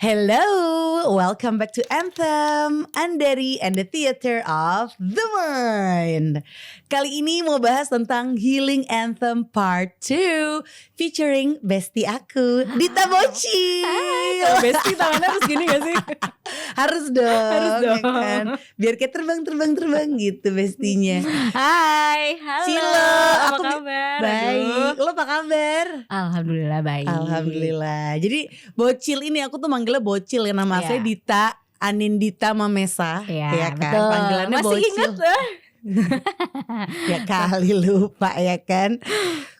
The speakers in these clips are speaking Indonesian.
Hello, welcome back to Anthem, Andari and the Theater of the Mind. Kali ini mau bahas tentang Healing Anthem Part 2 featuring bestie aku, Dita Bocil. Kalau bestie tangannya harus gini gak sih? Harus dong, Harus dong. ya kan? Biar kayak terbang gitu bestinya. Hai, halo. Silo, apa kabar? Baik, lo apa kabar? Alhamdulillah baik. Alhamdulillah. Jadi Bocil ini aku tuh manggilnya Bocil ya, nama saya Iya. Dita Anindita Mamesa. Iya, Ya kan? betul. Panggilannya Masih Bocil. ingat Ya kali lupa ya kan.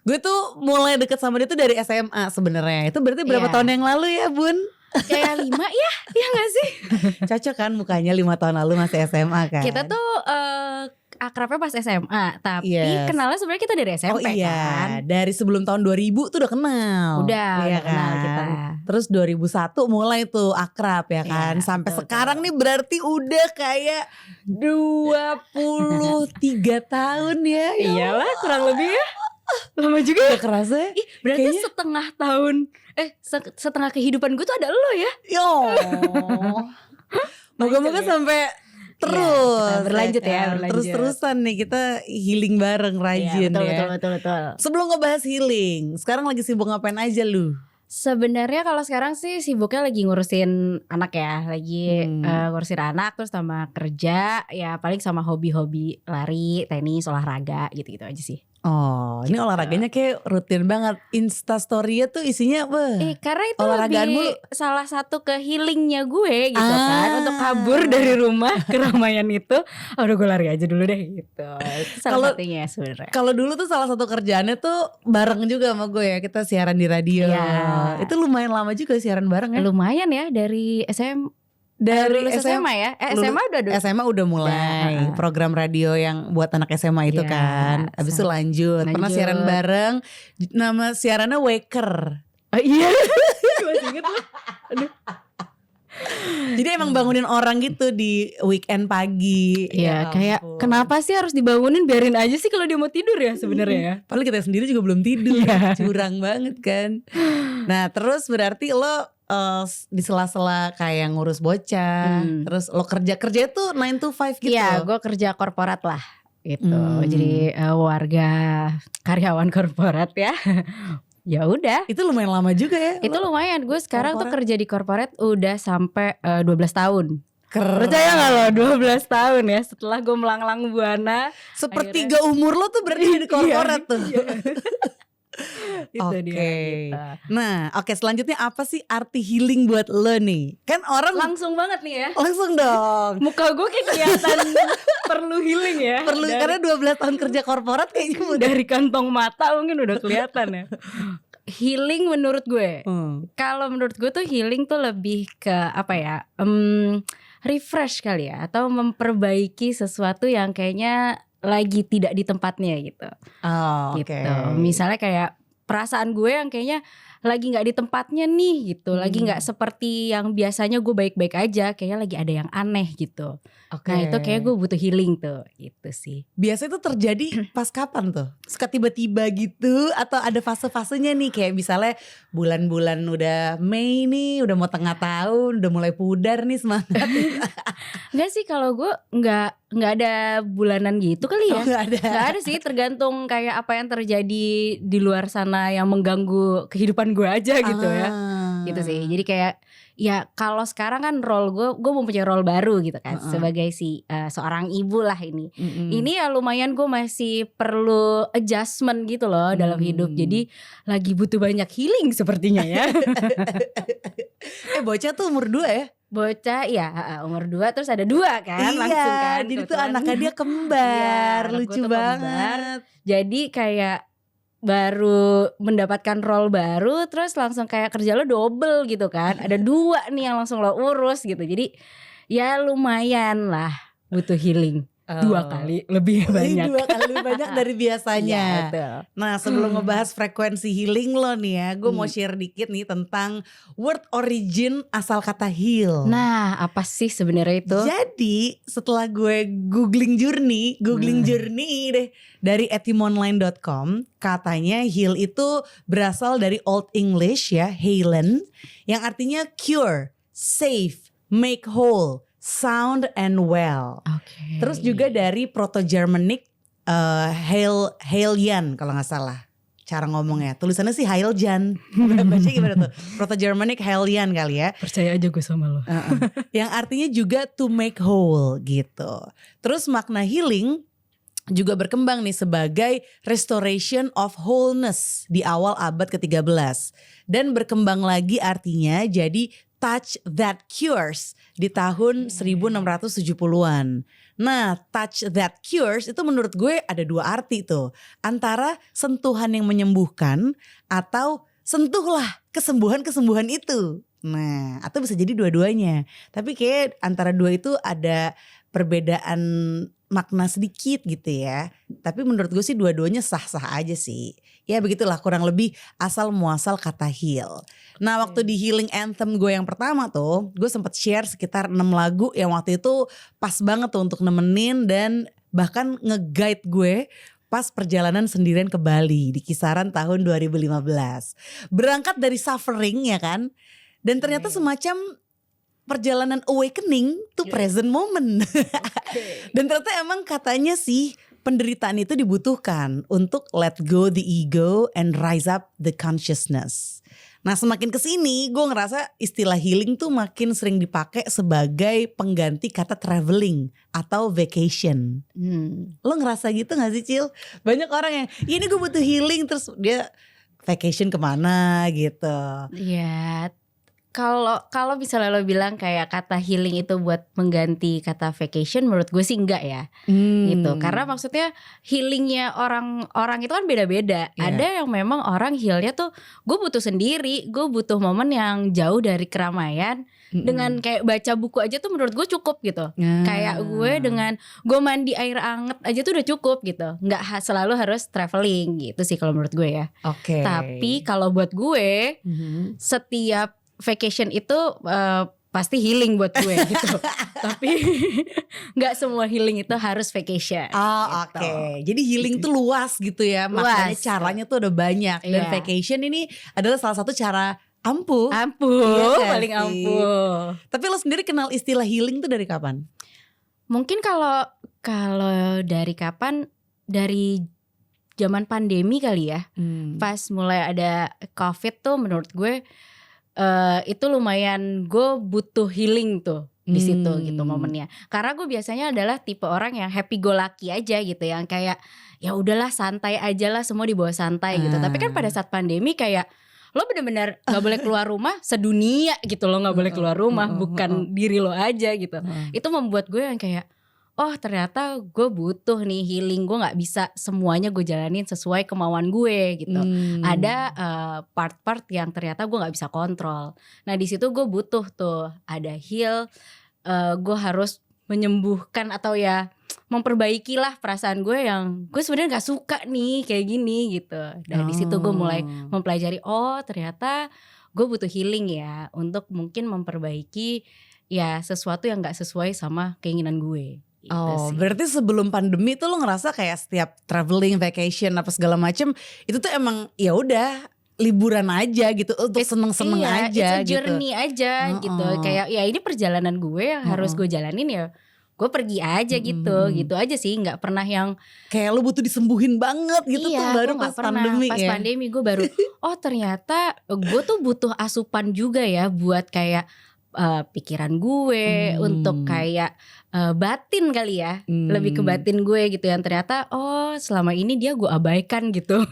Gue tuh mulai deket sama dia tuh dari SMA sebenarnya. Itu berarti berapa Iya. tahun yang lalu ya Bun? Kayak 5 ya? Iya gak sih? Cocok kan mukanya 5 tahun lalu masih SMA kan. Kita tuh akrabnya pas SMA. Tapi Yes. kenalnya sebenarnya kita dari SMP Oh iya, kan. dari sebelum tahun 2000 tuh udah kenal. Udah kenal kita. Terus 2001 mulai tuh akrab ya kan. Iya, Sampai betul, sekarang nih berarti udah kayak 23 tahun ya. Iyalah kurang lebih ya. Lama juga ya. Gak kerasa ya? Ih, berarti Kayaknya- setengah tahun setengah kehidupan gue tuh ada lo ya. Yo. Moga-moga Panjang ya. sampai terus kita berlanjut ya, kan? berlanjut. Terus-terusan nih kita healing bareng rajin Iya, ya. betul. Sebelum ngebahas healing, sekarang lagi sibuk ngapain aja lu? Sebenarnya kalau sekarang sih sibuknya lagi ngurusin anak ya, lagi Hmm. ngurusin anak terus sama kerja, ya paling sama hobi-hobi lari, tenis, olahraga gitu-gitu aja sih. Oh, ini Gitu. olahraganya kayak rutin banget. Instastory-nya tuh isinya Karena itu olahragaan lebih mulu. salah satu ke healingnya gue gitu Ah. kan, untuk kabur dari rumah keramaian itu. Udah gue lari aja dulu deh gitu. Itu salah satunya sebenarnya. Kalau dulu tuh salah satu kerjaannya tuh bareng juga sama gue ya. Kita siaran di radio. Iya. Itu lumayan lama juga siaran bareng ya. Lumayan ya dari Dari lulus SMA ya. SMA udah dulu. SMA udah mulai Udah. program radio yang buat anak SMA itu Iya, kan. Habis itu lanjut. Pernah lanjut. siaran bareng. Nama siarannya Waker. Oh, iya. Gue masih inget loh. Jadi emang bangunin orang gitu di weekend pagi. Iya, Ya kayak ampun. kenapa sih harus dibangunin, biarin aja sih kalau dia mau tidur ya sebenarnya ya. Padahal kita sendiri juga belum tidur. Iya. Curang banget kan. Nah terus berarti lo di sela-sela kayak ngurus bocah. Terus lo kerja itu 9 to 5 gitu. Iya, gue kerja korporat lah gitu. Jadi warga karyawan korporat ya. Ya udah. Itu lumayan lama juga ya. Itu lumayan. Gue sekarang tuh korporat. kerja di korporat udah sampai 12 tahun. Keren. Percaya gak lo 12 tahun ya setelah gue melanglang buana. Sepertiga umur lo tuh berarti di korporat tuh. Itu Oke. dia gitu. Nah oke, selanjutnya apa sih arti healing buat lo nih? Kan orang Langsung banget nih ya. langsung dong. Muka gue kayak kelihatan perlu healing ya. Perlu karena 12 tahun kerja korporat kayaknya udah. dari kantong mata mungkin udah kelihatan ya. Healing menurut gue, kalau menurut gue tuh healing tuh lebih ke apa ya, refresh kali ya, atau memperbaiki sesuatu yang kayaknya lagi tidak di tempatnya gitu. Oh, Gitu. oke. Misalnya kayak perasaan gue yang kayaknya lagi nggak di tempatnya nih gitu, lagi nggak seperti yang biasanya gue baik-baik aja, kayaknya lagi ada yang aneh gitu. Oke. Nah itu kayak gue butuh healing tuh, gitu sih. Biasanya itu terjadi pas kapan tuh? Suka tiba-tiba gitu atau ada fase-fasenya nih, kayak misalnya bulan-bulan udah Mei nih, udah mau tengah tahun, udah mulai pudar nih semangat. Enggak sih, kalau gue nggak ada bulanan gitu kali ya. Oh, nggak ada. Nggak ada sih, tergantung kayak apa yang terjadi di luar sana yang mengganggu kehidupan gue aja gitu ya. Gitu sih. Jadi kayak ya kalau sekarang kan role gue mempunyai role baru gitu kan, sebagai seorang ibu lah ini. Ini ya lumayan gue masih perlu adjustment gitu loh dalam hidup. Jadi lagi butuh banyak healing sepertinya ya. Bocah tuh umur 2 ya? Bocah ya umur 2 terus ada 2 kan, Iya, langsung kan. jadi tuh kebetulan. anaknya dia kembar, Iya, anak lucu gue tuh banget. kembar. Jadi kayak baru mendapatkan role baru, terus langsung kayak kerja lo double gitu kan. Ada 2 nih yang langsung lo urus gitu. Jadi ya lumayan lah butuh healing. 2 kali lebih banyak. 2 kali lebih banyak dari biasanya. Iya, betul. Nah sebelum ngebahas frekuensi healing lo nih ya, gue mau share dikit nih tentang word origin asal kata heal. Nah, apa sih sebenarnya itu? Jadi setelah gue googling journey deh dari etymonline.com, katanya heal itu berasal dari Old English ya, heilen, yang artinya cure, save, make whole, sound and well. Oke. Terus juga dari Proto-Germanic Heiljan kalau nggak salah cara ngomongnya. Tulisannya sih Heiljan. Baca gimana tuh? Proto-Germanic Heiljan kali ya. Percaya aja gue sama lo. Yang artinya juga to make whole gitu. Terus makna healing juga berkembang nih sebagai restoration of wholeness di awal abad ke-13. Dan berkembang lagi artinya jadi touch that cures di tahun 1670-an. Nah, touch that cures itu menurut gue ada dua arti tuh. Antara sentuhan yang menyembuhkan atau sentuhlah kesembuhan-kesembuhan itu. Nah, atau bisa jadi dua-duanya. Tapi kayak antara dua itu ada perbedaan makna sedikit gitu ya. Tapi menurut gue sih dua-duanya sah-sah aja sih. Ya begitulah kurang lebih asal muasal kata heal. Nah waktu di healing anthem gue yang pertama tuh, gue sempet share sekitar 6 lagu yang waktu itu pas banget tuh untuk nemenin dan bahkan nge-guide gue pas perjalanan sendirian ke Bali di kisaran tahun 2015. Berangkat dari suffering ya kan. Dan ternyata semacam perjalanan awakening to present moment. Dan ternyata emang katanya sih penderitaan itu dibutuhkan untuk let go the ego and rise up the consciousness. Nah semakin kesini gue ngerasa istilah healing tuh makin sering dipakai sebagai pengganti kata traveling atau vacation. Lo ngerasa gitu gak sih Cil? Banyak orang yang ini gue butuh healing terus dia vacation kemana gitu. Iya. Kalau misalnya lo bilang kayak kata healing itu buat mengganti kata vacation, menurut gue sih enggak ya, gitu. Karena maksudnya healingnya orang itu kan beda-beda. Yeah. Ada yang memang orang healnya tuh gue butuh sendiri, gue butuh momen yang jauh dari keramaian. Dengan kayak baca buku aja tuh menurut gue cukup gitu. Kayak gue dengan gue mandi air anget aja tuh udah cukup gitu. Nggak selalu harus traveling gitu sih kalau menurut gue ya. Oke. Tapi kalau buat gue setiap vacation itu pasti healing buat gue gitu. Tapi nggak semua healing itu harus vacation. Oh gitu. oke. Jadi healing tuh luas gitu ya. Makanya Luas. caranya tuh ada banyak. Dan Iya. vacation ini adalah salah satu cara ampuh. Ampuh, Iya paling sih? ampuh. Tapi lo sendiri kenal istilah healing tuh dari kapan? Mungkin kalau dari kapan, dari zaman pandemi kali ya. Pas mulai ada COVID tuh menurut gue itu lumayan gue butuh healing tuh di situ gitu momennya. Karena gue biasanya adalah tipe orang yang happy go lucky aja gitu, yang kayak ya udahlah santai aja lah, semua dibawa santai gitu. Tapi kan pada saat pandemi kayak lo bener-bener gak boleh keluar rumah sedunia gitu, lo gak boleh keluar rumah, bukan diri lo aja gitu. Itu membuat gue yang kayak oh ternyata gue butuh nih healing, gue gak bisa semuanya gue jalanin sesuai kemauan gue gitu. Ada part-part yang ternyata gue gak bisa kontrol. Nah di situ gue butuh tuh ada heal, gue harus menyembuhkan atau ya memperbaiki lah perasaan gue yang gue sebenarnya gak suka nih kayak gini gitu. Dan di situ gue mulai mempelajari oh ternyata gue butuh healing ya, untuk mungkin memperbaiki ya sesuatu yang gak sesuai sama keinginan gue. Oh, sih. berarti sebelum pandemi tuh lo ngerasa kayak setiap traveling, vacation apa segala macem itu tuh emang ya udah liburan aja gitu, untuk seneng-seneng iya, aja it's a journey gitu. aja gitu. Kayak ya ini perjalanan gue yang harus gue jalanin ya. Gue pergi aja gitu aja sih. Nggak pernah yang kayak lo butuh disembuhin banget gitu tuh baru gue pas nggak pernah. pandemi Pas ya. pandemi gue baru oh ternyata gue tuh butuh asupan juga ya buat kayak pikiran gue untuk kayak batin kali ya, lebih ke batin gue gitu, yang ternyata oh selama ini dia gue abaikan gitu.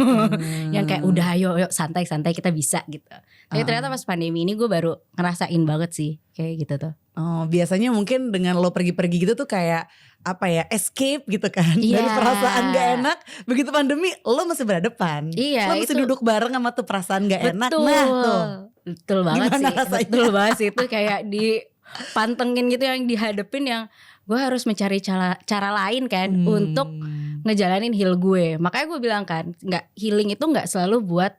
Yang kayak udah ayo santai-santai kita bisa gitu. Tapi ternyata pas pandemi ini gue baru ngerasain banget sih kayak gitu tuh. Oh, biasanya mungkin dengan lo pergi-pergi gitu tuh kayak apa ya, escape gitu kan dari perasaan gak enak. Begitu pandemi lo masih berhadapan. Lo mesti duduk bareng sama tuh perasaan gak enak. Nah tuh betul banget gimana sih rasanya? Betul banget sih, itu kayak dipantengin gitu, yang dihadepin, yang gue harus mencari cara lain kan untuk ngejalanin heal gue. Makanya gue bilang kan, healing itu gak selalu buat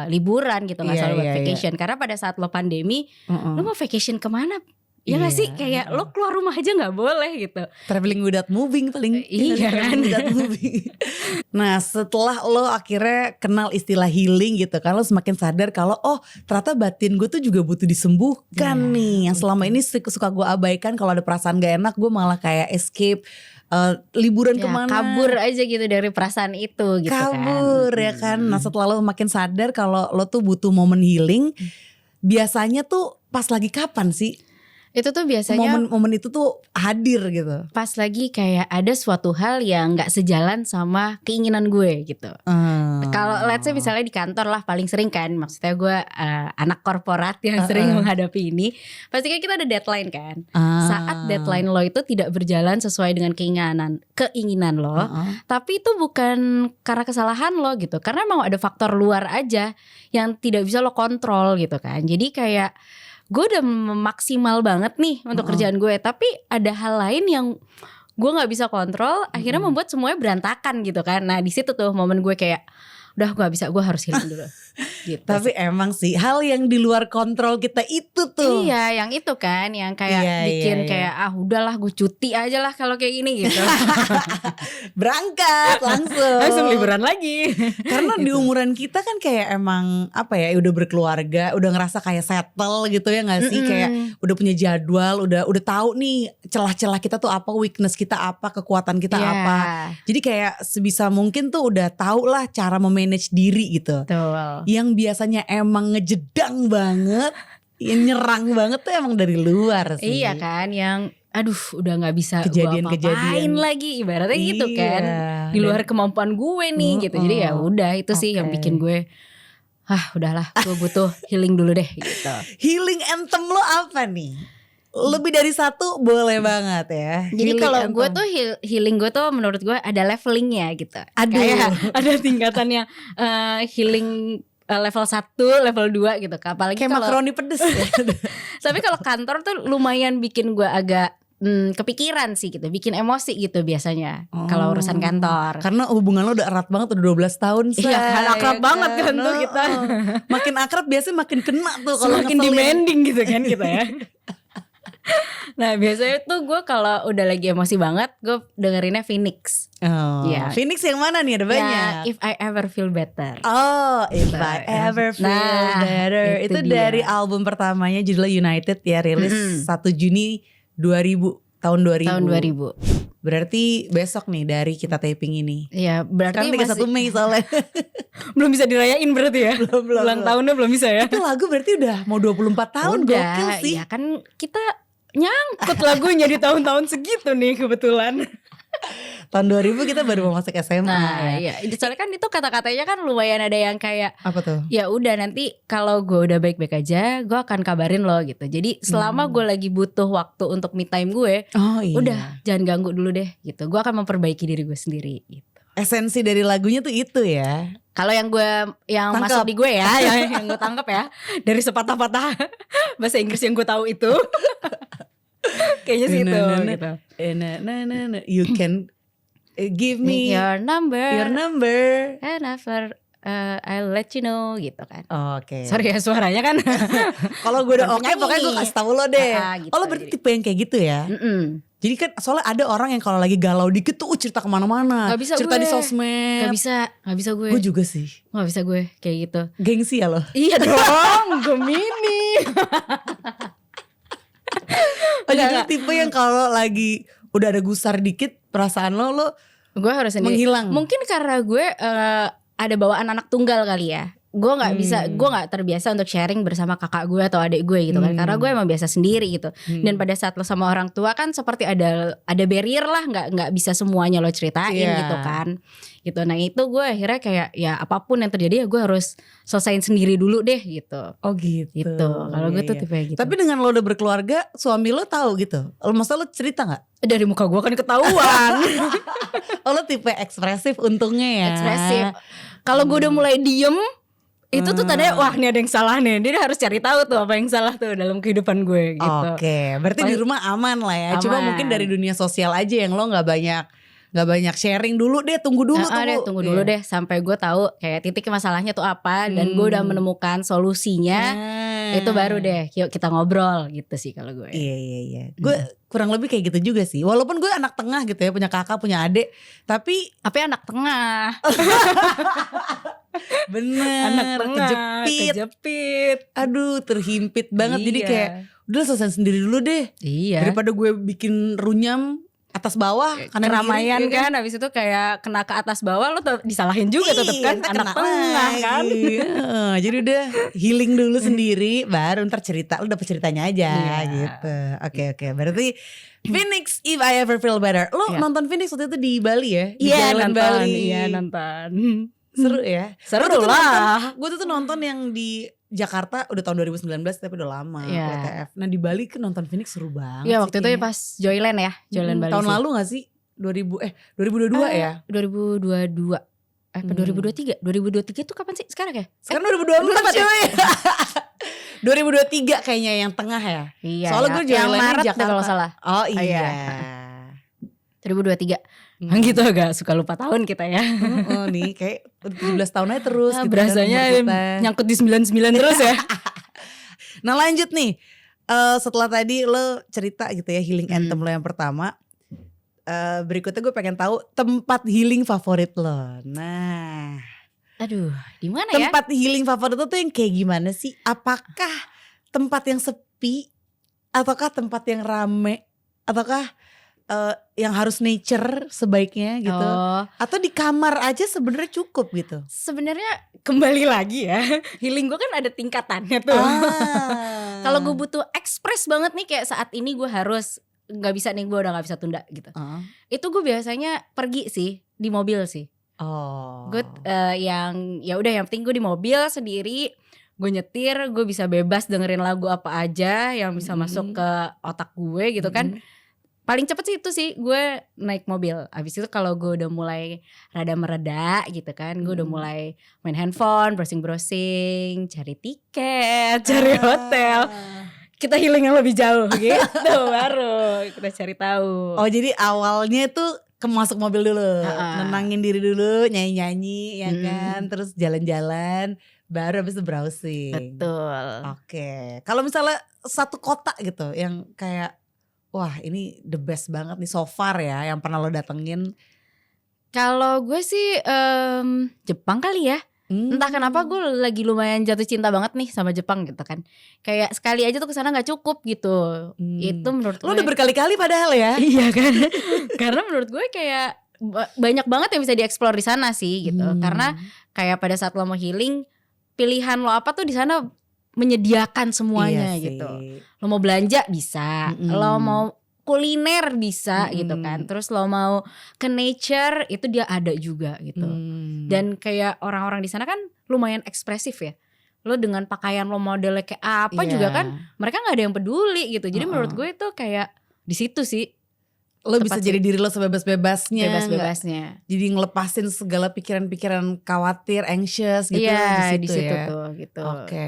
liburan gitu, gak selalu buat vacation. Karena pada saat lo pandemi lo mau vacation kemana? Ya gak Iya. sih, kayak lo keluar rumah aja gak boleh gitu. Traveling without moving paling. Iya kan. Traveling without moving. Nah setelah lo akhirnya kenal istilah healing gitu kan, lo semakin sadar kalau oh ternyata batin gue tuh juga butuh disembuhkan Iya, nih. Yang selama ini suka gue abaikan, kalau ada perasaan gak enak gue malah kayak escape, liburan Ya, kemana. kabur aja gitu dari perasaan itu gitu Kabur kan. ya kan. Nah setelah lo makin sadar kalau lo tuh butuh momen healing, biasanya tuh pas lagi kapan sih Itu tuh biasanya momen itu tuh hadir gitu? pas lagi kayak ada suatu hal yang gak sejalan sama keinginan gue gitu. Kalau let's say misalnya di kantor lah paling sering kan, maksudnya gue anak korporat yang sering menghadapi ini. Pasti kan kita ada deadline kan. Saat deadline lo itu tidak berjalan sesuai dengan keinginan lo, tapi itu bukan karena kesalahan lo gitu. Karena emang ada faktor luar aja yang tidak bisa lo kontrol gitu kan. Jadi kayak gue udah maksimal banget nih untuk kerjaan gue, tapi ada hal lain yang gue nggak bisa kontrol, akhirnya membuat semuanya berantakan gitu kan. Nah di situ tuh momen gue kayak udah gue gak bisa, gue harus healing dulu gitu. Tapi emang sih hal yang di luar kontrol kita itu tuh. Iya, yang itu kan, yang kayak Iya, bikin iya. kayak udahlah gue cuti aja lah kalau kayak gini gitu. Berangkat langsung. Langsung liburan lagi. Karena di umuran kita kan kayak emang apa ya, udah berkeluarga, udah ngerasa kayak settle gitu ya nggak sih? Kayak udah punya jadwal, udah tahu nih celah-celah kita tuh apa, weakness kita apa, kekuatan kita Iya. apa. Jadi kayak sebisa mungkin tuh udah tahu lah cara memanage diri gitu. Betul. Yang biasanya emang ngejedang banget, yang nyerang banget tuh emang dari luar sih. Iya kan, yang aduh udah gak bisa gue Kejadian-kejadian. apa-apain lagi, ibaratnya gitu kan. Iya. Di luar kemampuan gue nih gitu. Jadi ya udah itu sih yang Oke. bikin gue udahlah gue butuh healing dulu deh gitu. Healing anthem lo apa nih? Lebih dari satu boleh banget ya. Jadi Healing kalau anthem. gue tuh healing gue tuh menurut gue ada levelingnya gitu. Aduh. Kayak ada tingkatannya healing level 1, level 2 gitu. Apalagi kayak kalau makaroni pedes ya. tapi kalau kantor tuh lumayan bikin gue agak kepikiran sih gitu, bikin emosi gitu biasanya kalau urusan kantor. Karena hubungan lo udah erat banget, udah 12 tahun say. Iya kan, akrab banget kan tuh kita. Makin akrab biasanya makin kena tuh kalau Semakin ngeselin. demanding gitu kan kita ya. Nah biasanya tuh gue kalau udah lagi emosi banget, gue dengerinnya Phoenix. Oh, Iya. Phoenix yang mana nih, ada banyak. Ya, If I Ever Feel Better. Oh, If I Ever Feel Nah, Better. itu Itu dia. dari album pertamanya judulnya United ya, rilis 1 Juni 2000, tahun 2000. Tahun 2000. Berarti besok nih dari kita taping ini. Iya berarti Sekarang 31 Mei soalnya. belum bisa dirayain berarti ya. Belum. Ulang tahunnya belum bisa ya. Itu lagu berarti udah mau 24 tahun, gokil sih. Ya kan kita nyangkut lagunya di tahun-tahun segitu nih kebetulan. Tahun 2000 kita baru mau masuk SMA Nah ya. iya, soalnya kan itu kata-katanya kan lumayan ada yang kayak Apa tuh? ya udah nanti kalau gue udah baik-baik aja, gue akan kabarin lo gitu. Jadi selama gue lagi butuh waktu untuk me time gue, Oh iya. udah jangan ganggu dulu deh gitu. Gue akan memperbaiki diri gue sendiri gitu. Esensi dari lagunya tuh itu ya. Kalau yang Tangkap. masuk di gue ya, yang gue tangkap ya dari sepatah-patah bahasa Inggris yang gue tahu itu, kayaknya sih itu. Gitu. You can give me Your number, and after I'll let you know gitu kan. Oke. Sorry ya suaranya kan. Kalau gue udah Bukan oke, penyanyi pokoknya gue nih. kasih tahu lo deh. Gitu, Oh lo berarti jadi. tipe yang kayak gitu ya. Jadi kan soalnya ada orang yang kalau lagi galau dikit tuh cerita kemana-mana. Gak bisa cerita gue. di sosmed. Gak bisa gue. Gue juga sih. Gak bisa gue kayak gitu. Gengsi ya lo. Iya dong, Gemini. Oh, jadi Enggak. tipe yang kalau lagi udah ada gusar dikit perasaan lo Gue harus sendiri. menghilang. Mungkin karena gue ada bawaan anak tunggal kali ya. Gue nggak bisa, gue nggak terbiasa untuk sharing bersama kakak gue atau adik gue gitu kan. Karena gue emang biasa sendiri gitu. Dan pada saat lo sama orang tua kan seperti ada barrier lah, nggak bisa semuanya lo ceritain Iya. gitu kan. Gitu. Nah itu gue akhirnya kayak ya apapun yang terjadi ya gue harus selesain sendiri dulu deh gitu. Oh gitu. Gitu. Kalau gue tuh Iya. tipe gitu. Tapi dengan lo udah berkeluarga, suami lo tahu gitu. Maksudnya lo cerita nggak? Dari muka gue kan ketahuan. Oh lo tipe ekspresif untungnya ya. Ekspresif. Kalau gue udah mulai diem, itu tuh tandanya wah ini ada yang salah nih. Dia harus cari tahu tuh apa yang salah tuh dalam kehidupan gue gitu. Oke, berarti di rumah aman lah ya. Cuma Aman. mungkin dari dunia sosial aja yang lo nggak banyak sharing dulu deh. Tunggu dulu Tunggu dulu deh sampai gue tahu kayak titik masalahnya tuh apa dan gue udah menemukan solusinya. Itu baru deh, yuk kita ngobrol gitu sih kalau gue. Iya. Gue kurang lebih kayak gitu juga sih. Walaupun gue anak tengah gitu ya, punya kakak, punya adik, tapi anak tengah. bener, Anak tengah, kejepit. Aduh, terhimpit banget. Jadi kayak udah selesai sendiri dulu deh. Iya. Daripada gue bikin runyam atas bawah, keramaian kan, habis itu kayak kena ke atas bawah lo disalahin juga tetep kan, anak tengah kan. Jadi udah healing dulu sendiri, baru ntar cerita, lo dapet ceritanya aja gitu. Oke. Berarti Phoenix If I Ever Feel Better. Lo nonton Phoenix waktu itu di Bali ya? Di Jalan Bali. Iya nonton. Seru ya? Seru lah. Gue tuh nonton yang di Jakarta udah tahun 2019 tapi udah lama WTF. Nah di Bali kan nonton Phoenix seru banget. Iya waktu itu ya pas Joyland ya, Joyland Bali. Tahun lalu gak sih? 2022 ya? 2022. Apa 2023? 2023 itu kapan sih sekarang ya? Sekarang 2024 coy. 2023 kayaknya yang tengah ya. Iya. Soalnya gue Joyland Maret Jakarta kalau salah. Oh iya. 2023. Gitu agak suka lupa tahun kita ya. Oh nih kayak 17 tahun aja terus gitu berasanya kan, nyangkut di 99 terus ya. Nah lanjut nih, setelah tadi lo cerita gitu ya healing anthem lo yang pertama, berikutnya gue pengen tahu tempat healing favorit lo. Nah, aduh, di mana ya? Tempat healing favorit lo tuh yang kayak gimana sih? Apakah tempat yang sepi, ataukah tempat yang rame, ataukah yang harus nature sebaiknya gitu, atau di kamar aja sebenarnya cukup gitu? Sebenarnya kembali lagi ya, healing gue kan ada tingkatannya tuh. Kalau gue butuh ekspres banget nih kayak saat ini gue harus nggak bisa nih, gue udah nggak bisa tunda gitu. Itu gue biasanya pergi sih di mobil sih. Gue yang ya udah yang penting gue di mobil sendiri. Gue nyetir, gue bisa bebas dengerin lagu apa aja yang bisa masuk ke otak gue gitu kan. Paling cepet sih itu sih gue naik mobil. Abis itu kalau gue udah mulai rada mereda gitu kan, gue udah mulai main handphone, browsing, cari tiket, cari hotel. Kita healing yang lebih jauh gitu baru kita cari tahu. Oh jadi awalnya tuh masuk mobil dulu, nenangin diri dulu, nyanyi-nyanyi ya kan, terus jalan-jalan, baru habis itu browsing. Betul. Oke. Kalau misalnya satu kota gitu yang kayak wah ini the best banget nih so far ya yang pernah lo datengin. Kalau gue sih Jepang kali ya. Entah kenapa gue lagi lumayan jatuh cinta banget nih sama Jepang gitu kan. Kayak sekali aja tuh kesana gak cukup gitu. Itu menurut lo gue. udah berkali-kali padahal ya. Iya kan. Karena menurut gue kayak banyak banget yang bisa dieksplor di sana sih gitu. Karena kayak pada saat lo mau healing, pilihan lo apa tuh di sana menyediakan semuanya gitu. Lo mau belanja bisa, lo mau kuliner bisa gitu kan. Terus lo mau ke nature itu dia ada juga gitu. Dan kayak orang-orang di sana kan lumayan ekspresif ya. Lo dengan pakaian lo modelnya kayak apa juga kan, mereka nggak ada yang peduli gitu. Jadi menurut gue itu kayak di situ sih. Lo bisa jadi diri lo sebebas-bebasnya. Bebas-bebasnya. Jadi ngelepasin segala pikiran-pikiran khawatir, anxious gitu. Iya di situ ya. tuh gitu. Oke.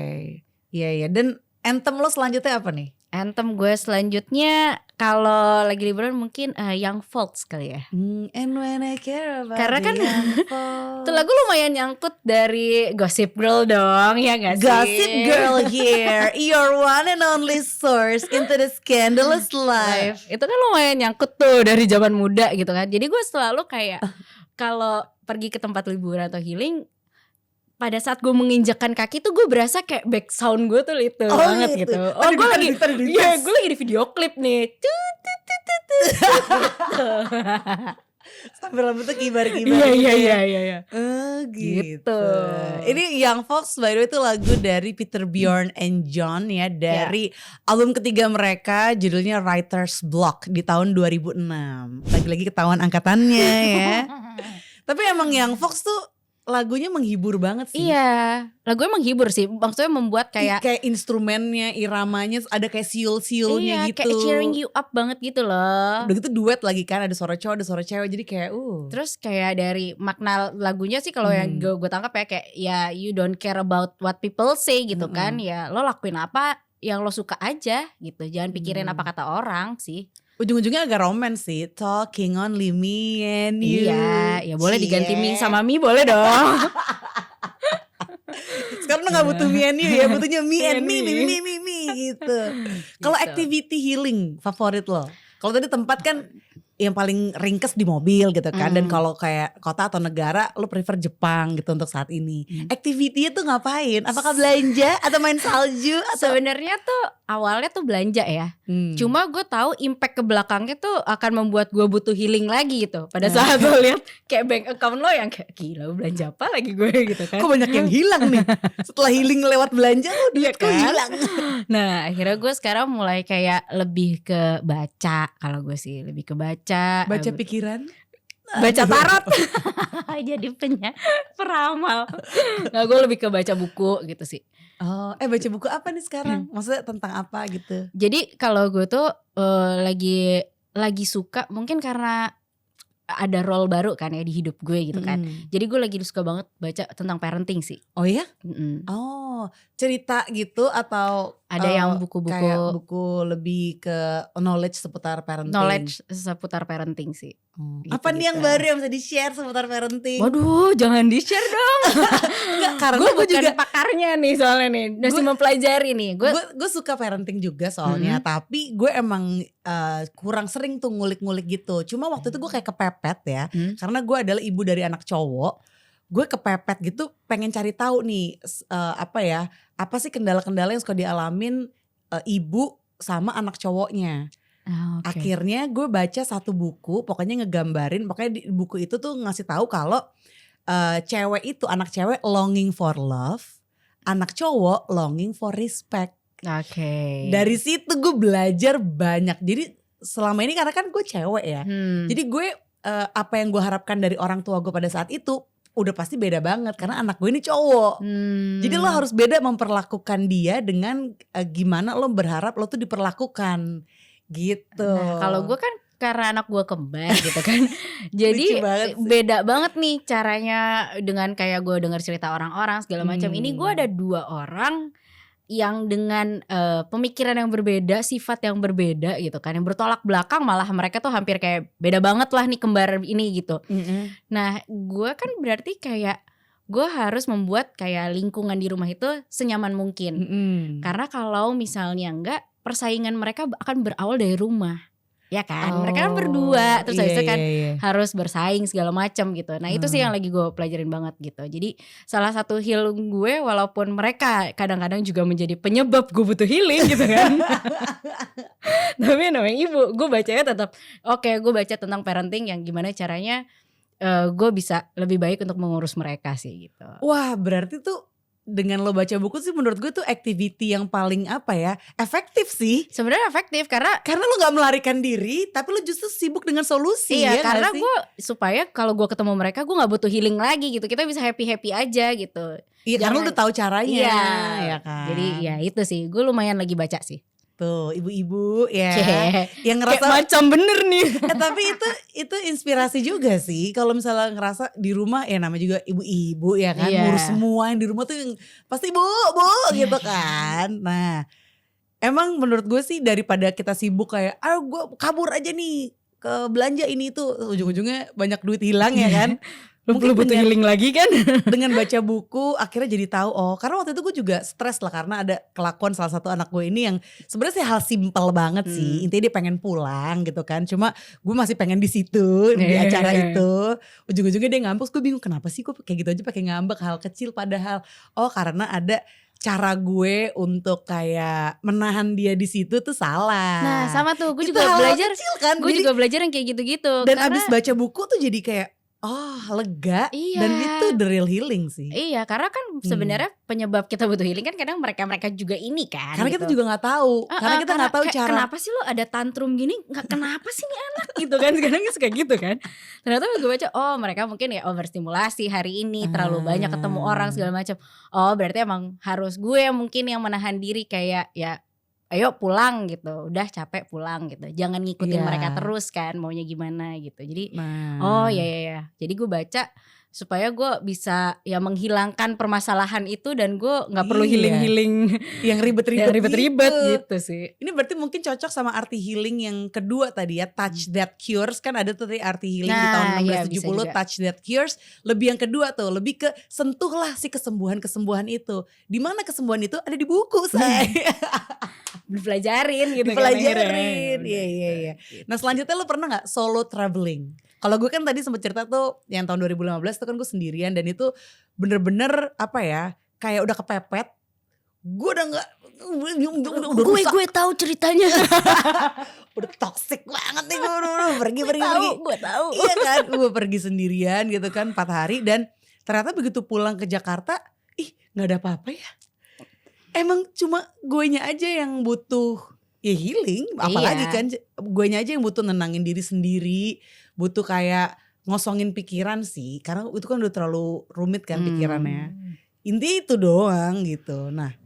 Iya. Dan anthem lo selanjutnya apa nih? Anthem gue selanjutnya kalau lagi liburan mungkin Young Folks kali ya. And when I care about karena kan itu lagu lumayan nyangkut dari Gossip Girl dong, ya gak sih? Gossip Girl here, your one and only source into the scandalous life. Itu kan lumayan nyangkut tuh dari zaman muda gitu kan. Jadi gue selalu kayak kalau pergi ke tempat liburan atau healing, pada saat gue menginjakkan kaki tuh gue berasa kayak back sound gue tuh itu banget gitu. Oh gue lagi, ya gue lagi di video klip nih. Sampai rambutnya kibar-kibar. Iya. Gitu. Ini Young Folks by the way itu lagu dari Peter Bjorn and John ya, dari album ketiga mereka judulnya Writer's Block di tahun 2006. Lagi-lagi ketahuan angkatannya ya. Tapi emang Young Folks tuh lagunya menghibur banget sih. Iya, lagunya menghibur sih. Maksudnya membuat kayak instrumennya, iramanya ada kayak siul-siulnya gitu. Kayak cheering you up banget gitu loh. Udah gitu duet lagi kan, ada suara cowok, ada suara cewek. Jadi kayak Terus kayak dari makna lagunya sih kalau yang gue tangkap ya kayak ya you don't care about what people say gitu kan. Ya lo lakuin apa yang lo suka aja gitu. Jangan pikirin apa kata orang sih. Ujung-ujungnya agak romance sih. Talking only me and you. Iya, ya boleh diganti Ming sama Mi boleh dong. Karena gak butuh me and you ya, butuhnya me and me gitu. Kalau Gitu. activity healing favorit lo? Kalau tadi tempat kan yang paling ringkes di mobil gitu kan. Dan kalau kayak kota atau negara lo prefer Jepang gitu untuk saat ini. Activity-nya tuh ngapain? Apakah belanja atau main salju? Atau Sebenarnya tuh awalnya tuh belanja ya. Cuma gue tahu impact ke belakangnya tuh akan membuat gue butuh healing lagi gitu. Pada saat lo lihat kayak bank account lo yang kayak gila belanja apa lagi gue gitu kan. kok banyak yang hilang nih? Setelah healing lewat belanja lo duitku kan? hilang. Nah akhirnya gue sekarang mulai kayak lebih ke baca. Kalau gue sih lebih ke baca. Baca pikiran? Baca tarot. Jadi peramal. Nah gue lebih ke baca buku gitu sih. Oh, baca buku apa nih sekarang? Maksudnya tentang apa gitu? Jadi kalau gue tuh lagi suka mungkin karena ada role baru kan ya di hidup gue gitu kan. Jadi gue lagi suka banget baca tentang parenting sih. Oh ya? Oh, cerita gitu atau Ada yang buku-buku kayak buku lebih ke knowledge seputar parenting? knowledge seputar parenting sih. Gitu, Apa nih yang baru yang bisa di-share seputar parenting? Waduh, jangan di-share dong. Enggak, karena Gue gue bukan juga pakarnya nih soalnya nih. Masih mempelajari nih. gue suka parenting juga soalnya, tapi gue emang kurang sering tuh ngulik-ngulik gitu. Cuma waktu itu gue kayak kepepet ya, karena gue adalah ibu dari anak cowok. Gue kepepet gitu pengen cari tahu nih apa sih kendala-kendala yang suka dialamin ibu sama anak cowoknya. Akhirnya gue baca satu buku, pokoknya ngegambarin, pokoknya di buku itu tuh ngasih tahu kalau cewek itu, anak cewek longing for love, anak cowok longing for respect. Dari situ gue belajar banyak. Jadi selama ini karena kan gue cewek ya, jadi gue apa yang gue harapkan dari orang tua gue pada saat itu udah pasti beda banget karena anak gue ini cowok. Jadi lo harus beda memperlakukan dia dengan gimana lo berharap lo tuh diperlakukan gitu. Nah kalau gue kan karena anak gue kembar gitu kan. Jadi beda banget nih caranya dengan kayak gue dengar cerita orang-orang segala macam. Ini gue ada 2 orang yang dengan pemikiran yang berbeda, sifat yang berbeda gitu kan, yang bertolak belakang, malah mereka tuh hampir kayak beda banget lah nih kembar ini gitu. Nah gue kan berarti kayak gue harus membuat kayak lingkungan di rumah itu senyaman mungkin. Karena kalau misalnya enggak, persaingan mereka akan berawal dari rumah. Ya kan, mereka kan berdua, terus habis itu kan harus bersaing segala macam gitu. Nah itu sih yang lagi gue pelajarin banget gitu. Jadi salah satu healing gue, walaupun mereka kadang-kadang juga menjadi penyebab gue butuh healing gitu kan. Tapi namanya ibu, gue bacanya tetap gue baca tentang parenting yang gimana caranya gue bisa lebih baik untuk mengurus mereka sih gitu. Wah berarti tuh dengan lo baca buku sih menurut gue tuh activity yang paling efektif sih. Sebenarnya efektif karena lo gak melarikan diri, tapi lo justru sibuk dengan solusi. Iya ya karena gue supaya kalau gue ketemu mereka gue gak butuh healing lagi gitu. Kita bisa happy-happy aja gitu. Iya karena lo udah tahu caranya. Iya ya kan? Jadi ya itu sih, gue lumayan lagi baca sih. Tuh ibu-ibu ya yang ngerasa kayak macam bener nih. Tapi itu inspirasi juga sih. Kalau misalnya ngerasa di rumah ya namanya juga ibu-ibu ya kan, ngurus semua yang di rumah tuh yang pasti bu gitu kan. Nah emang menurut gue sih daripada kita sibuk kayak gue kabur aja nih ke belanja ini itu, ujung-ujungnya banyak duit hilang ya kan. Mungkin butuh healing lagi kan. Dengan baca buku akhirnya jadi tahu karena waktu itu gue juga stres lah karena ada kelakuan salah satu anak gue ini yang sebenarnya sih hal simpel banget sih. Intinya dia pengen pulang gitu kan, cuma gue masih pengen di situ di acara itu. Ujung-ujungnya dia ngambek, gue bingung kenapa sih gue kayak gitu aja pakai ngambek hal kecil, padahal karena ada cara gue untuk kayak menahan dia di situ tuh salah. Nah sama tuh gue juga belajar kan. Gue juga belajar yang kayak gitu-gitu. Dan abis baca buku tuh jadi kayak lega. Dan itu the real healing sih. Iya karena kan sebenarnya penyebab kita butuh healing kan kadang mereka juga ini kan. Karena gitu. kita juga gak tahu. Karena kita gak tahu cara. Kenapa sih lo ada tantrum gini, kenapa sih nih anak gitu kan. Sekarang suka gitu kan. Ternyata gue baca mereka mungkin ya overstimulasi hari ini, terlalu banyak ketemu orang segala macam. Berarti emang harus gue mungkin yang menahan diri kayak ya ayo pulang gitu, udah capek pulang gitu, jangan ngikutin mereka terus kan maunya gimana gitu. Jadi ya jadi gue baca supaya gue bisa ya menghilangkan permasalahan itu dan gue nggak perlu Iya. healing Yang ribet-ribet yang ribet-ribet gitu. gitu sih. Ini berarti mungkin cocok sama arti healing yang kedua tadi ya, touch that cures. Kan ada tuh tadi arti healing di tahun Nah, iya, bisa 1670, juga. touch that cures. Lebih yang kedua tuh, lebih ke sentuhlah si kesembuhan-kesembuhan itu. Di mana kesembuhan itu ada di buku, say. Dipelajarin gitu Dipelajarin, kan iya, akhirnya. iya. Nah selanjutnya lu pernah gak solo traveling? Kalau gue kan tadi sempet cerita tuh yang tahun 2015 tuh kan gue sendirian. Dan itu bener-bener apa ya, kayak udah kepepet. Gue udah gak, udah rusak. Gue tahu ceritanya. Udah toxic banget nih gue, pergi. Gue tahu. Iya kan, gue pergi sendirian gitu kan 4 hari. Dan ternyata begitu pulang ke Jakarta, gak ada apa-apa ya. Emang cuma guenya aja yang butuh ya healing, apalagi kan guenya aja yang butuh nenangin diri sendiri, butuh kayak ngosongin pikiran sih, karena itu kan udah terlalu rumit kan pikirannya. Inti itu doang gitu. Nah,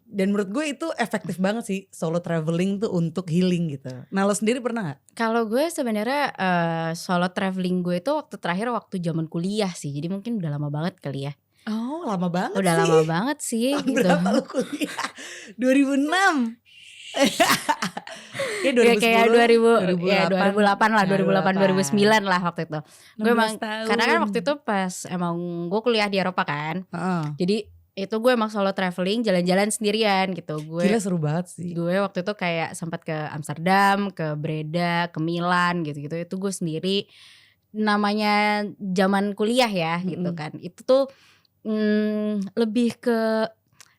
dan menurut gue itu efektif banget sih solo traveling tuh untuk healing gitu. Nah, lo sendiri pernah gak? Kalau gue sebenarnya solo traveling gue itu waktu zaman kuliah sih, jadi mungkin udah lama banget kali ya. Oh, lama banget Udah sih. lama banget sih Tahun gitu. berapa lo kuliah? 2006. Ya kayak 2000 ya 2008 lah, 2008 2009 lah waktu itu. Gue emang tahun. karena kan waktu itu pas emang gue kuliah di Eropa kan. Jadi itu gue emang solo traveling, jalan-jalan sendirian gitu. Gila seru banget sih. Gue waktu itu kayak sempat ke Amsterdam, ke Breda, ke Milan gitu-gitu. Itu gue sendiri. Namanya zaman kuliah ya gitu kan. Itu tuh lebih ke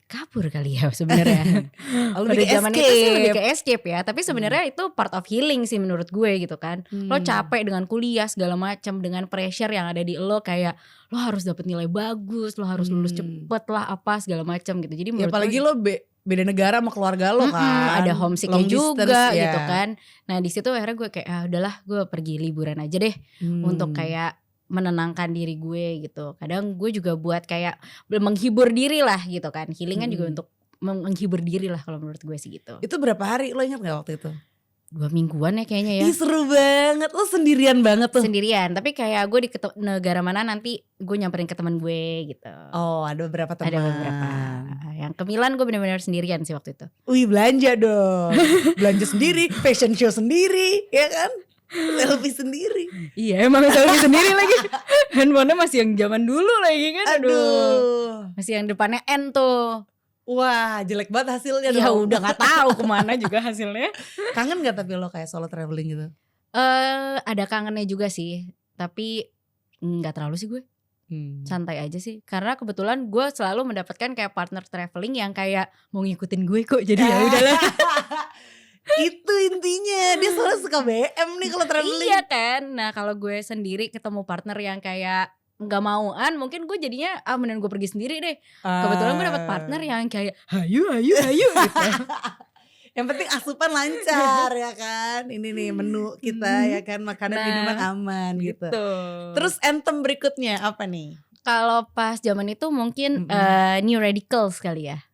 kabur kali ya sebenarnya. Lebih ke zaman itu sih lebih ke escape ya. Tapi sebenarnya itu part of healing sih menurut gue gitu kan. Lo capek dengan kuliah segala macam, dengan pressure yang ada di lo, kayak lo harus dapet nilai bagus, lo harus lulus cepet lah apa segala macam gitu. Jadi menurut ya apalagi gue, lo beda negara sama keluarga lo kan. ada homesicknya Long distance, juga ya. gitu kan. Nah di situ akhirnya gue kayak udahlah gue pergi liburan aja deh untuk kayak menenangkan diri gue gitu. Kadang gue juga buat kayak menghibur diri lah gitu kan. Healing kan juga untuk menghibur diri lah kalau menurut gue sih gitu. Itu berapa hari lo ingat gak waktu itu? 2 mingguan ya kayaknya ya. Ih seru banget, lo sendirian banget tuh. Sendirian, tapi kayak gue di negara mana nanti gue nyamperin ke teman gue gitu. Oh ada beberapa teman. Ada beberapa. Yang ke Milan gue benar-benar sendirian sih waktu itu. Wih belanja dong. Belanja sendiri, fashion show sendiri, ya kan? Selfie sendiri. Iya emang selfie sendiri lagi. Handphonenya masih yang zaman dulu lagi kan. Aduh. Masih yang depannya N tuh. Wah jelek banget hasilnya Ya dong. udah gak tahu kemana juga hasilnya. Kangen gak tapi lo kayak solo traveling gitu? Ada kangennya juga sih. Tapi gak terlalu sih gue. Santai aja sih. Karena kebetulan gue selalu mendapatkan kayak partner traveling yang kayak mau ngikutin gue kok. Jadi ya udahlah. Itu intinya, dia selalu suka BM nih kalau traveling. Iya kan. Nah kalau gue sendiri ketemu partner yang kayak nggak mauan, mungkin gue jadinya mending gue pergi sendiri deh. Kebetulan gue dapet partner yang kayak hayu gitu. Yang penting asupan lancar ya kan. Ini nih menu kita ya kan, makanan minuman aman gitu. Terus anthem berikutnya apa nih? Kalau pas zaman itu mungkin New Radicals kali ya.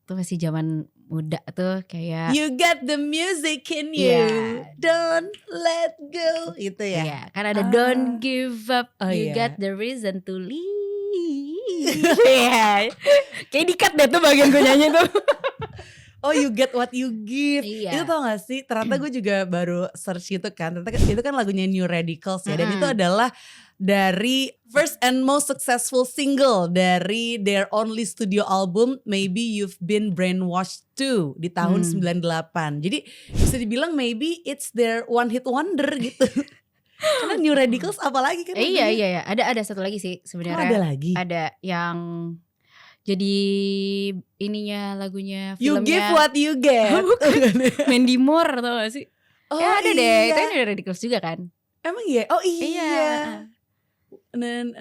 Itu masih zaman muda tuh kayak You got the music in you, don't let go. Itu ya. Iya, kan ada don't give up, you got the reason to leave. Iya. Kayak dikat deh tuh bagian gue nyanyi tuh. Oh you get what you give. Iya. Itu tau gak sih, ternyata gue juga baru search gitu kan. Ternyata itu kan lagunya New Radicals ya. Dan itu adalah dari first and most successful single dari their only studio album Maybe You've Been Brainwashed Too di tahun 98. Jadi bisa dibilang maybe it's their one hit wonder gitu. Karena New Radicals apalagi kan? Iya. Ada satu lagi sih sebenarnya. Ada lagi? Ada yang jadi ininya lagunya You filmnya Give What You Get. Mandy Moore tau gak sih? Oh, ya ada deh, itu New Radicals juga kan? Emang iya? Oh iya. Dan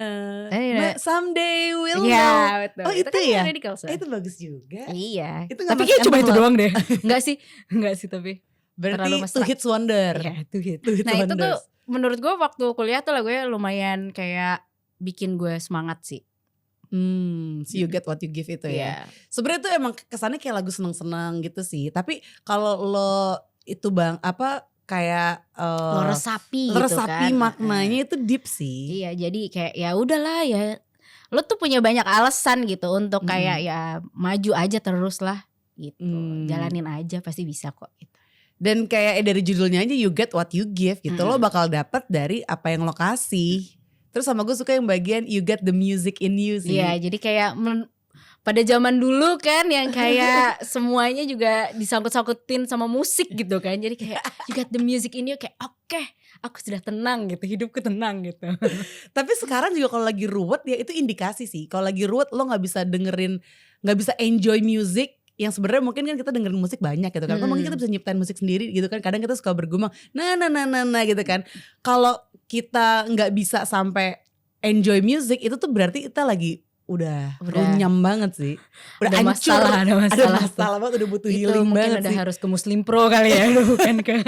someday we'll know. Iya betul. Oh itu kan ya? New Radicals ya? Itu bagus juga. Iya. Itu Tapi nggak kayak pas cuma anthem itu lo. doang deh. Enggak sih tapi. Berarti terlalu two mesra. hits wonder. Iya, two hits Nah itu tuh wonders. menurut gue waktu kuliah tuh lagunya lumayan kayak bikin gue semangat sih. So you get what you give itu ya. Iya. Sebenarnya tuh emang kesannya kayak lagu seneng-seneng gitu sih. Tapi kalau lo itu kayak Lo resapi gitu resapi kan. maknanya itu deep sih. Iya, jadi kayak ya udahlah ya. Lo tuh punya banyak alasan gitu untuk kayak ya maju aja terus lah gitu. Jalanin aja pasti bisa kok gitu. Dan kayak dari judulnya aja you get what you give gitu. Lo bakal dapet dari apa yang lo kasih. Terus sama gue suka yang bagian you get the music in you sih. Iya, jadi kayak pada zaman dulu kan yang kayak semuanya juga disangkut-sangkutin sama musik gitu kan. Jadi kayak you got the music in you, kayak oke, aku sudah tenang gitu, hidupku tenang gitu. Tapi sekarang juga kalau lagi ruwet ya itu indikasi sih. Kalau lagi ruwet lo gak bisa dengerin, gak bisa enjoy music. Yang sebenarnya mungkin kan kita dengerin musik banyak gitu kan. Atau mungkin kita bisa nyiptain musik sendiri gitu kan. Kadang kita suka bergumam nah gitu kan. Kalau kita gak bisa sampai enjoy music, itu tuh berarti kita lagi udah runyam banget sih. Udah hancur, ada masalah banget, udah butuh itu healing mungkin banget udah sih. harus ke Muslim Pro kali ya, bukan ke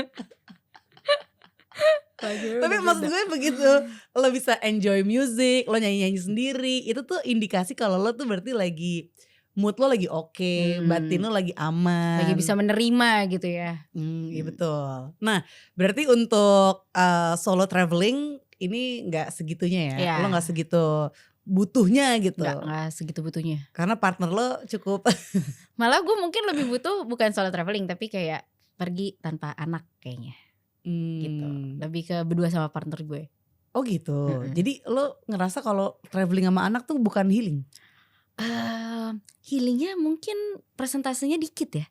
Tapi maksud gue begitu lo bisa enjoy music, lo nyanyi-nyanyi sendiri, itu tuh indikasi kalau lo tuh berarti lagi mood lo lagi oke, batin lo lagi aman, lagi bisa menerima gitu ya. Iya betul. Nah berarti untuk solo traveling ini nggak segitunya ya, lo nggak segitu butuhnya gitu. Nggak segitu butuhnya. Karena partner lo cukup. Malah gue mungkin lebih butuh bukan solo traveling tapi kayak pergi tanpa anak kayaknya. Gitu. Lebih ke berdua sama partner gue. Oh gitu. Jadi lo ngerasa kalau traveling sama anak tuh bukan healing? Healingnya mungkin persentasenya dikit ya.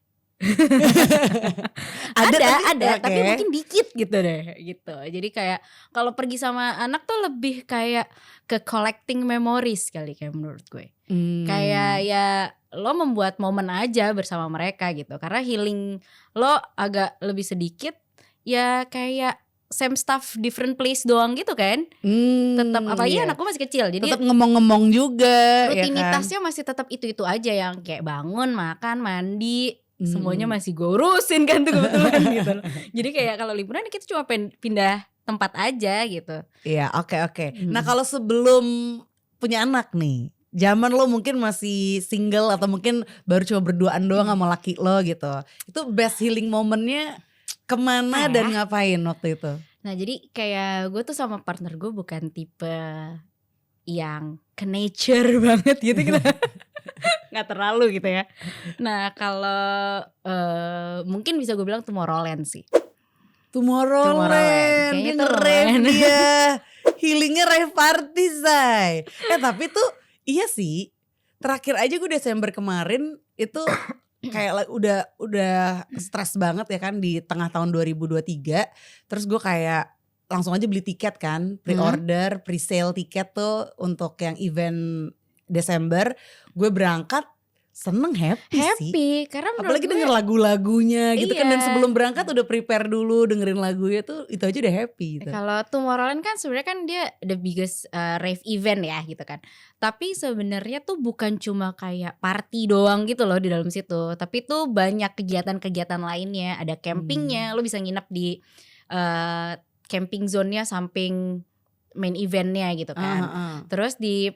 ada tapi mungkin dikit gitu deh gitu. Jadi kayak kalau pergi sama anak tuh lebih kayak ke collecting memories kali kayak menurut gue. Kayak ya lo membuat momen aja bersama mereka gitu. Karena healing lo agak lebih sedikit ya kayak same stuff different place doang gitu kan. Tetap apalagi anak gue masih kecil, jadi tetap ngomong-ngomong juga. Rutinitasnya masih tetap itu-itu aja, yang kayak bangun, makan, mandi, semuanya masih gue urusin kan tuh kebetulan gitu. Jadi kayak kalau liburan kita cuma pindah tempat aja gitu. Iya, oke. Nah kalau sebelum punya anak nih, zaman lo mungkin masih single atau mungkin baru cuma berduaan doang sama laki lo gitu, itu best healing momennya kemana dan ngapain waktu itu? Nah jadi kayak gue tuh sama partner gue bukan tipe yang ke nature banget gitu kita. Gak terlalu gitu ya. Nah kalau mungkin bisa gue bilang Tomorrowland sih. Tomorrowland. Dia nge-rave dia. Healingnya rave party say. Tapi tuh iya sih. Terakhir aja gue Desember kemarin itu kayak udah stres banget ya kan di tengah tahun 2023. Terus gue kayak langsung aja beli tiket kan, pre-order, pre-sale tiket tuh untuk yang event Desember. Gue berangkat seneng, happy sih. Karena apalagi denger lagu-lagunya gitu kan. Dan sebelum berangkat udah prepare dulu dengerin lagunya tuh, itu aja udah happy gitu. Kalau Tomorrowland kan sebenarnya kan dia the biggest rave event ya gitu kan. Tapi sebenarnya tuh bukan cuma kayak party doang gitu loh di dalam situ. Tapi tuh banyak kegiatan-kegiatan lainnya. Ada campingnya, lo bisa nginep di camping zone-nya samping main eventnya gitu kan. Terus di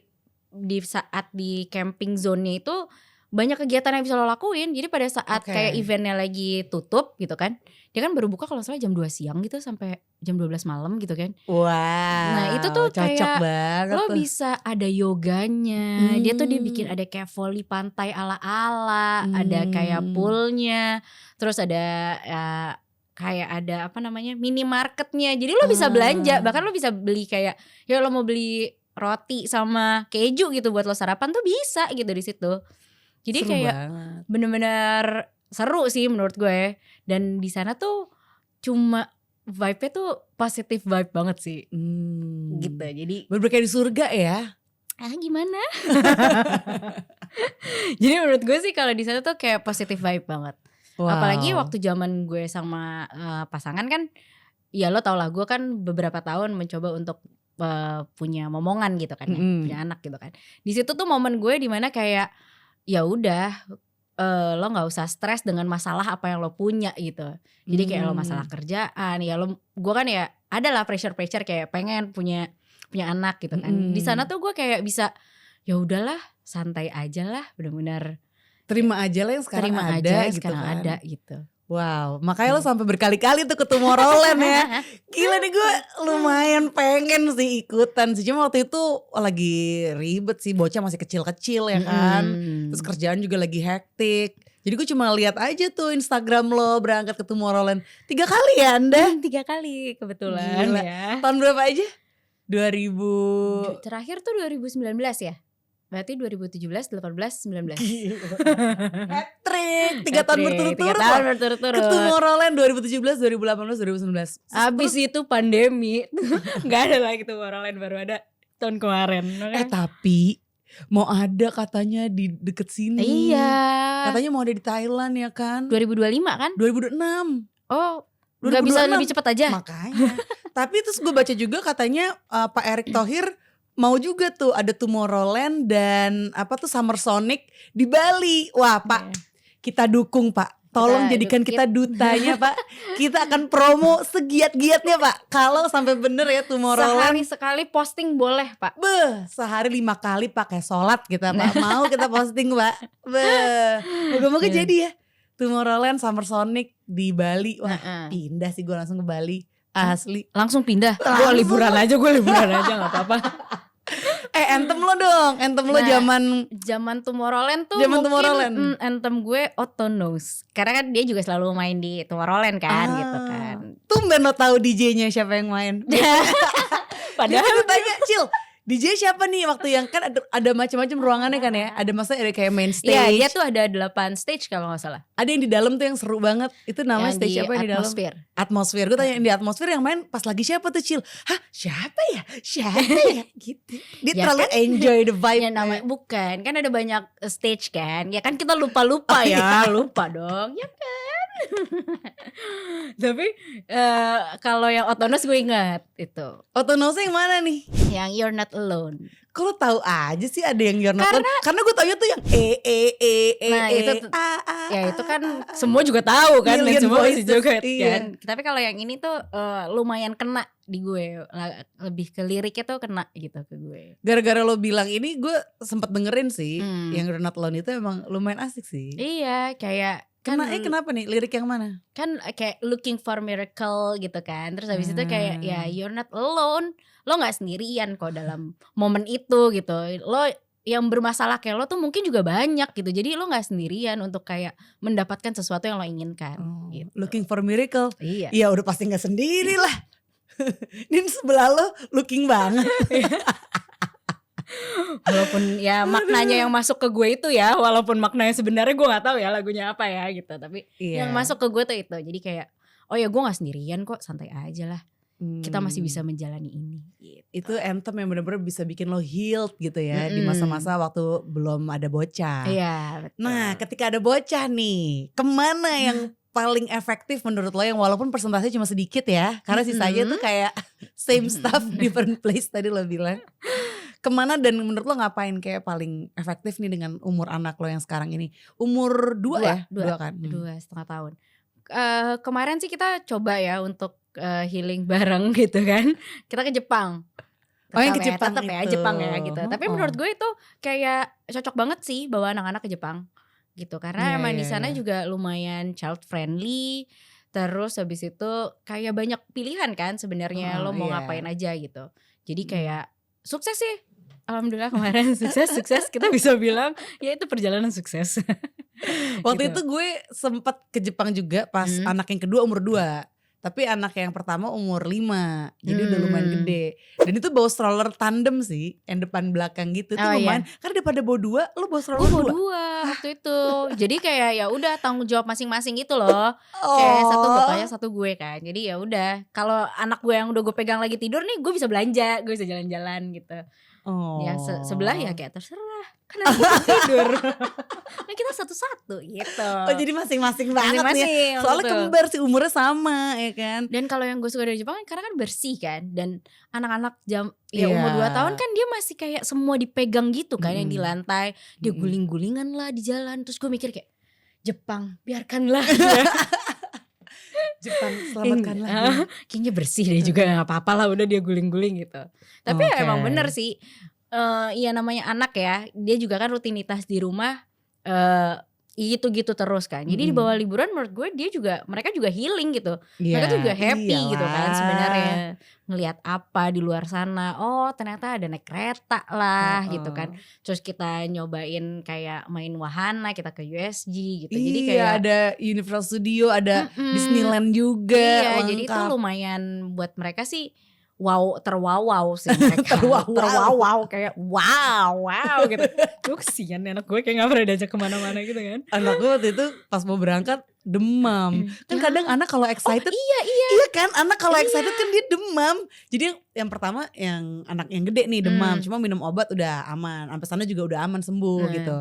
saat di camping zone-nya itu banyak kegiatan yang bisa lo lakuin. Jadi pada saat kayak eventnya lagi tutup gitu kan, dia kan baru buka kalau salah jam 2 siang gitu sampai jam 12 malam gitu kan. Wow, nah itu tuh cocok kayak banget lo tuh. Bisa ada yoganya. Dia tuh dia bikin ada kayak volley pantai ala-ala, ada kayak poolnya, terus ada kayak ada apa namanya minimarketnya. Jadi lo bisa belanja, bahkan lo bisa beli kayak ya lo mau beli roti sama keju gitu buat lo sarapan tuh bisa gitu di situ. Jadi seru kayak banget. Bener-bener seru sih menurut gue. Dan di sana tuh cuma vibe-nya tuh positive vibe banget sih. Gitu. Jadi bener kayak di surga ya. Gimana? Jadi menurut gue sih kalau di sana tuh kayak positive vibe banget. Wow. Apalagi waktu zaman gue sama pasangan kan, ya lo tau lah gue kan beberapa tahun mencoba untuk punya momongan gitu kan ya, punya anak gitu kan. Di situ tuh momen gue dimana kayak ya udah lo nggak usah stres dengan masalah apa yang lo punya gitu. Jadi kayak lo masalah kerjaan, ya gue kan ya ada lah pressure kayak pengen punya anak gitu kan. Di sana tuh gue kayak bisa ya udahlah santai aja lah, benar-benar terima aja lah yang sekarang ada gitu sekarang kan. ada gitu. Wow, makanya lo sampai berkali-kali tuh ke Tomorrowland ya. Gila nih, gue lumayan pengen sih ikutan sih. Cuma waktu itu lagi ribet sih, bocah masih kecil-kecil ya kan. Terus kerjaan juga lagi hektik. Jadi gue cuma lihat aja tuh Instagram lo berangkat ke Tomorrowland 3 kali ya Anda? 3 kali kebetulan. Gila. Ya. Tahun berapa aja? 2000. Terakhir tuh 2019 ya. Berarti 2017, 18, 19. Hat-trick 3 tahun berturut-turut. 3 tahun berturut-turut. Ke Tomorrowland 2017, 2018, 2019. Abis itu pandemi. Gak ada lagi Tomorrowland, baru ada tahun kemarin. Tapi mau ada katanya di deket sini. Iya. Katanya mau ada di Thailand ya kan. 2025 kan? 2026. Oh, gak bisa lebih cepat aja? Makanya. Tapi terus gue baca juga katanya Pak Erick Thohir mau juga tuh ada Tomorrowland dan Summer Sonic di Bali. Wah Pak, kita dukung Pak. Tolong jadikan kita dutanya Pak. Kita akan promo segiat-giatnya Pak. Kalau sampai bener ya Tomorrowland. Sehari sekali posting boleh Pak. Sehari 5 kali pakai sholat kita Pak. Mau kita posting Pak. Moga-moga jadi ya. Tomorrowland Summer Sonic di Bali. Wah pindah sih gue langsung ke Bali. Asli. Langsung pindah. Gue liburan aja gak apa-apa. Anthem lo dong. Anthem lo zaman Tomorrowland tuh zaman mungkin Tomorrowland. Anthem gue Otonos. Karena kan dia juga selalu main di Tomorrowland kan gitu kan. Tumben lo tahu DJ-nya siapa yang main. Padahal gue tanya, Cil, DJ siapa nih waktu yang kan ada macam-macam ruangannya kan ya. Ada maksudnya ada kayak main stage. Iya, dia tuh ada 8 stage kalau gak salah. Ada yang di dalam tuh yang seru banget. Itu namanya yang stage apa yang di dalam? Atmosfer. Gue tanya yang di atmosfer yang main pas lagi siapa tuh, Cil? Hah, siapa ya? Gitu. Dia Ya terlalu kan, enjoy the vibe. Ya namanya bukan, kan ada banyak stage kan. Ya kan kita lupa-lupa ya, lupa dong. Ya kan. Tapi kalau yang Otonos gue ingat itu. Otonos yang mana nih? Yang You're Not Alone. Kok lo tahu aja sih ada yang You're Not Alone? Karena gue taunya tuh yang Nah itu kan semua juga tahu kan, dan semua masih juga kan. Tapi kalau yang ini tuh lumayan kena di gue, lebih ke liriknya tuh kena gitu ke gue. Gara-gara lo bilang ini gue sempet dengerin sih, yang You're Not Alone itu emang lumayan asik sih. Iya, kayak kenapa nih lirik yang mana? Kan kayak looking for miracle gitu kan. Terus habis itu kayak ya you're not alone. Lo gak sendirian kok dalam momen itu gitu. Lo yang bermasalah kayak lo tuh mungkin juga banyak gitu. Jadi lo gak sendirian untuk kayak mendapatkan sesuatu yang lo inginkan gitu. Looking for miracle. Iya. Ya udah pasti gak sendiri lah. Ini sebelah lo looking banget. Walaupun ya maknanya yang masuk ke gue itu ya, walaupun maknanya sebenarnya gue nggak tahu ya lagunya apa ya gitu, tapi yang masuk ke gue tuh itu. Jadi kayak oh ya gue nggak sendirian kok, santai aja lah, kita masih bisa menjalani ini gitu. Itu anthem yang benar-benar bisa bikin lo healed gitu ya, di masa-masa waktu belum ada bocah. Iya betul. Nah ketika ada bocah nih, kemana yang paling efektif menurut lo, yang walaupun persentasenya cuma sedikit ya, karena sisanya tuh kayak same stuff different place tadi lo bilang. Kemana dan menurut lo ngapain kayak paling efektif nih dengan umur anak lo yang sekarang ini? Umur 2 ya? 2 kan? 2,5 tahun. Kemarin sih kita coba ya untuk healing bareng gitu kan. Kita ke Jepang. Yang ke Jepang tetap ya Jepang ya gitu. Tapi menurut gue itu kayak cocok banget sih bawa anak-anak ke Jepang gitu. Karena emang di sana juga lumayan child friendly. Terus habis itu kayak banyak pilihan kan sebenarnya, lo mau ngapain aja gitu. Jadi kayak sukses sih. Alhamdulillah kemarin sukses kita bisa bilang ya itu perjalanan sukses. Waktu gitu. itu gue sempet ke Jepang juga pas anak yang kedua umur 2. Tapi anak yang pertama umur 5. Jadi udah lumayan gede. Dan itu bawa stroller tandem sih, yang depan belakang gitu. Itu lumayan. Karena daripada bawa 2, lo bawa stroller 2. Bawa 2 waktu itu. Jadi kayak ya udah tanggung jawab masing-masing gitu loh. Kayak satu bapaknya, satu gue kan. Jadi ya udah, kalau anak gue yang udah gue pegang lagi tidur nih, gue bisa belanja, gue bisa jalan-jalan gitu. Yang sebelah ya kayak terserah, kan nanti kita tidur. Nah kita satu-satu gitu. Jadi masing-masing banget nih. Soalnya kembar sih, umurnya sama ya kan. Dan kalau yang gue suka dari Jepang kan karena kan bersih kan. Dan anak-anak umur 2 tahun kan dia masih kayak semua dipegang gitu kan. Yang di lantai, dia guling-gulingan lah di jalan. Terus gue mikir kayak Jepang biarkanlah. Jepang selamatkanlah. Kayaknya bersih deh juga, gak apa-apa lah, udah dia guling-guling gitu. Tapi ya emang bener sih, ya namanya anak ya, dia juga kan rutinitas di rumah gitu terus kan. Jadi di bawah liburan menurut gue mereka juga healing gitu. Mereka tuh juga happy gitu kan sebenarnya. Ngelihat apa di luar sana. Oh ternyata ada naik kereta lah gitu kan. Terus kita nyobain kayak main wahana, kita ke USG gitu. Jadi kayak ada Universal Studio, ada Disneyland juga. Iya, lengkap. jadi itu lumayan buat mereka sih terwow sih mereka. Terwow kayak wow gitu. Gue kesian anak gue kayak gak pernah diajak kemana-mana gitu kan. Anak gue waktu itu pas mau berangkat demam. Kan kadang anak kalau excited iya kan, anak kalau excited kan dia demam. Jadi yang pertama yang anak yang gede nih demam, cuma minum obat udah aman. Sampai sana juga udah aman sembuh gitu.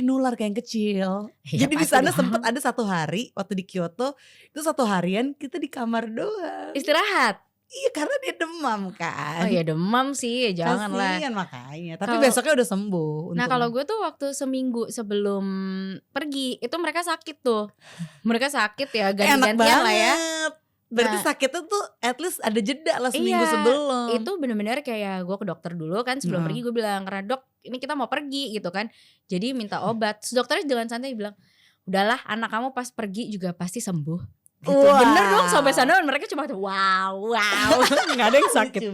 Nular kayak yang kecil. Ya, jadi di sana sempat ada 1 hari waktu di Kyoto, itu 1 harian kita di kamar doang. Istirahat. Iya karena dia demam kan. Oh ya demam sih, jangan lah. Kasian makanya. Tapi besoknya udah sembuh. Nah kalau gue tuh waktu seminggu sebelum pergi itu mereka sakit tuh. Mereka sakit ya ganti-gantian lah ya. Berarti sakitnya tuh at least ada jeda lah seminggu sebelum. Itu bener-bener kayak gue ke dokter dulu kan sebelum pergi gue bilang, karena dok ini kita mau pergi gitu kan. Jadi minta obat. Terus dokternya dengan santai bilang, udahlah anak kamu pas pergi juga pasti sembuh. Gitu. Bener dong sampai sana mereka cuma wow nggak ada yang sakit.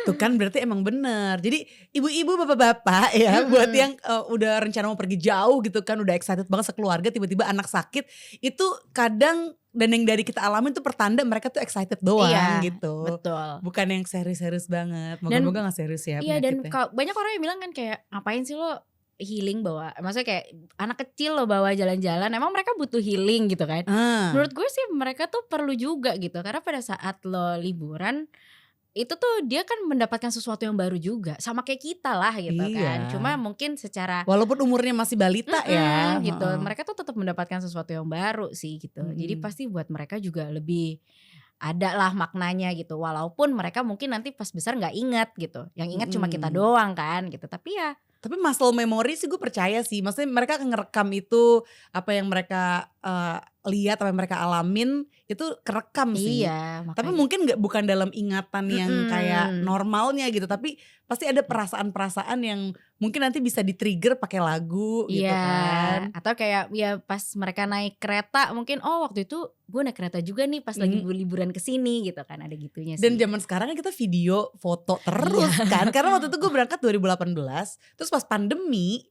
Tuh kan berarti emang bener. Jadi ibu-ibu bapak-bapak ya buat yang udah rencana mau pergi jauh gitu kan, udah excited banget sekeluarga, tiba-tiba anak sakit, itu kadang dan yang dari kita alamin tuh pertanda mereka tuh excited doang gitu. Betul. Bukan yang serius-serius banget. Moga-moga gak serius ya penyakitnya. Iya dan banyak orang yang bilang kan kayak ngapain sih lo healing bawa, maksudnya kayak anak kecil lo bawa jalan-jalan, emang mereka butuh healing gitu kan. Menurut gue sih mereka tuh perlu juga gitu, karena pada saat lo liburan itu tuh dia kan mendapatkan sesuatu yang baru juga, sama kayak kita lah gitu kan. Cuma mungkin secara walaupun umurnya masih balita ya gitu, mereka tuh tetap mendapatkan sesuatu yang baru sih gitu. Jadi pasti buat mereka juga lebih ada lah maknanya gitu, walaupun mereka mungkin nanti pas besar nggak ingat gitu, yang ingat cuma kita doang kan gitu. Tapi muscle memory sih gue percaya sih. Maksudnya mereka akan ngerekam itu, apa yang mereka lihat, apa yang mereka alamin itu kerekam sih. Iya, tapi mungkin bukan dalam ingatan yang kayak normalnya gitu, tapi pasti ada perasaan-perasaan yang mungkin nanti bisa di-trigger pakai lagu gitu kan. Atau kayak ya pas mereka naik kereta mungkin waktu itu gue naik kereta juga nih pas lagi liburan kesini gitu kan, ada gitunya sih. Dan zaman sekarang kan kita video foto terus kan, karena waktu itu gue berangkat 2018, terus pas pandemi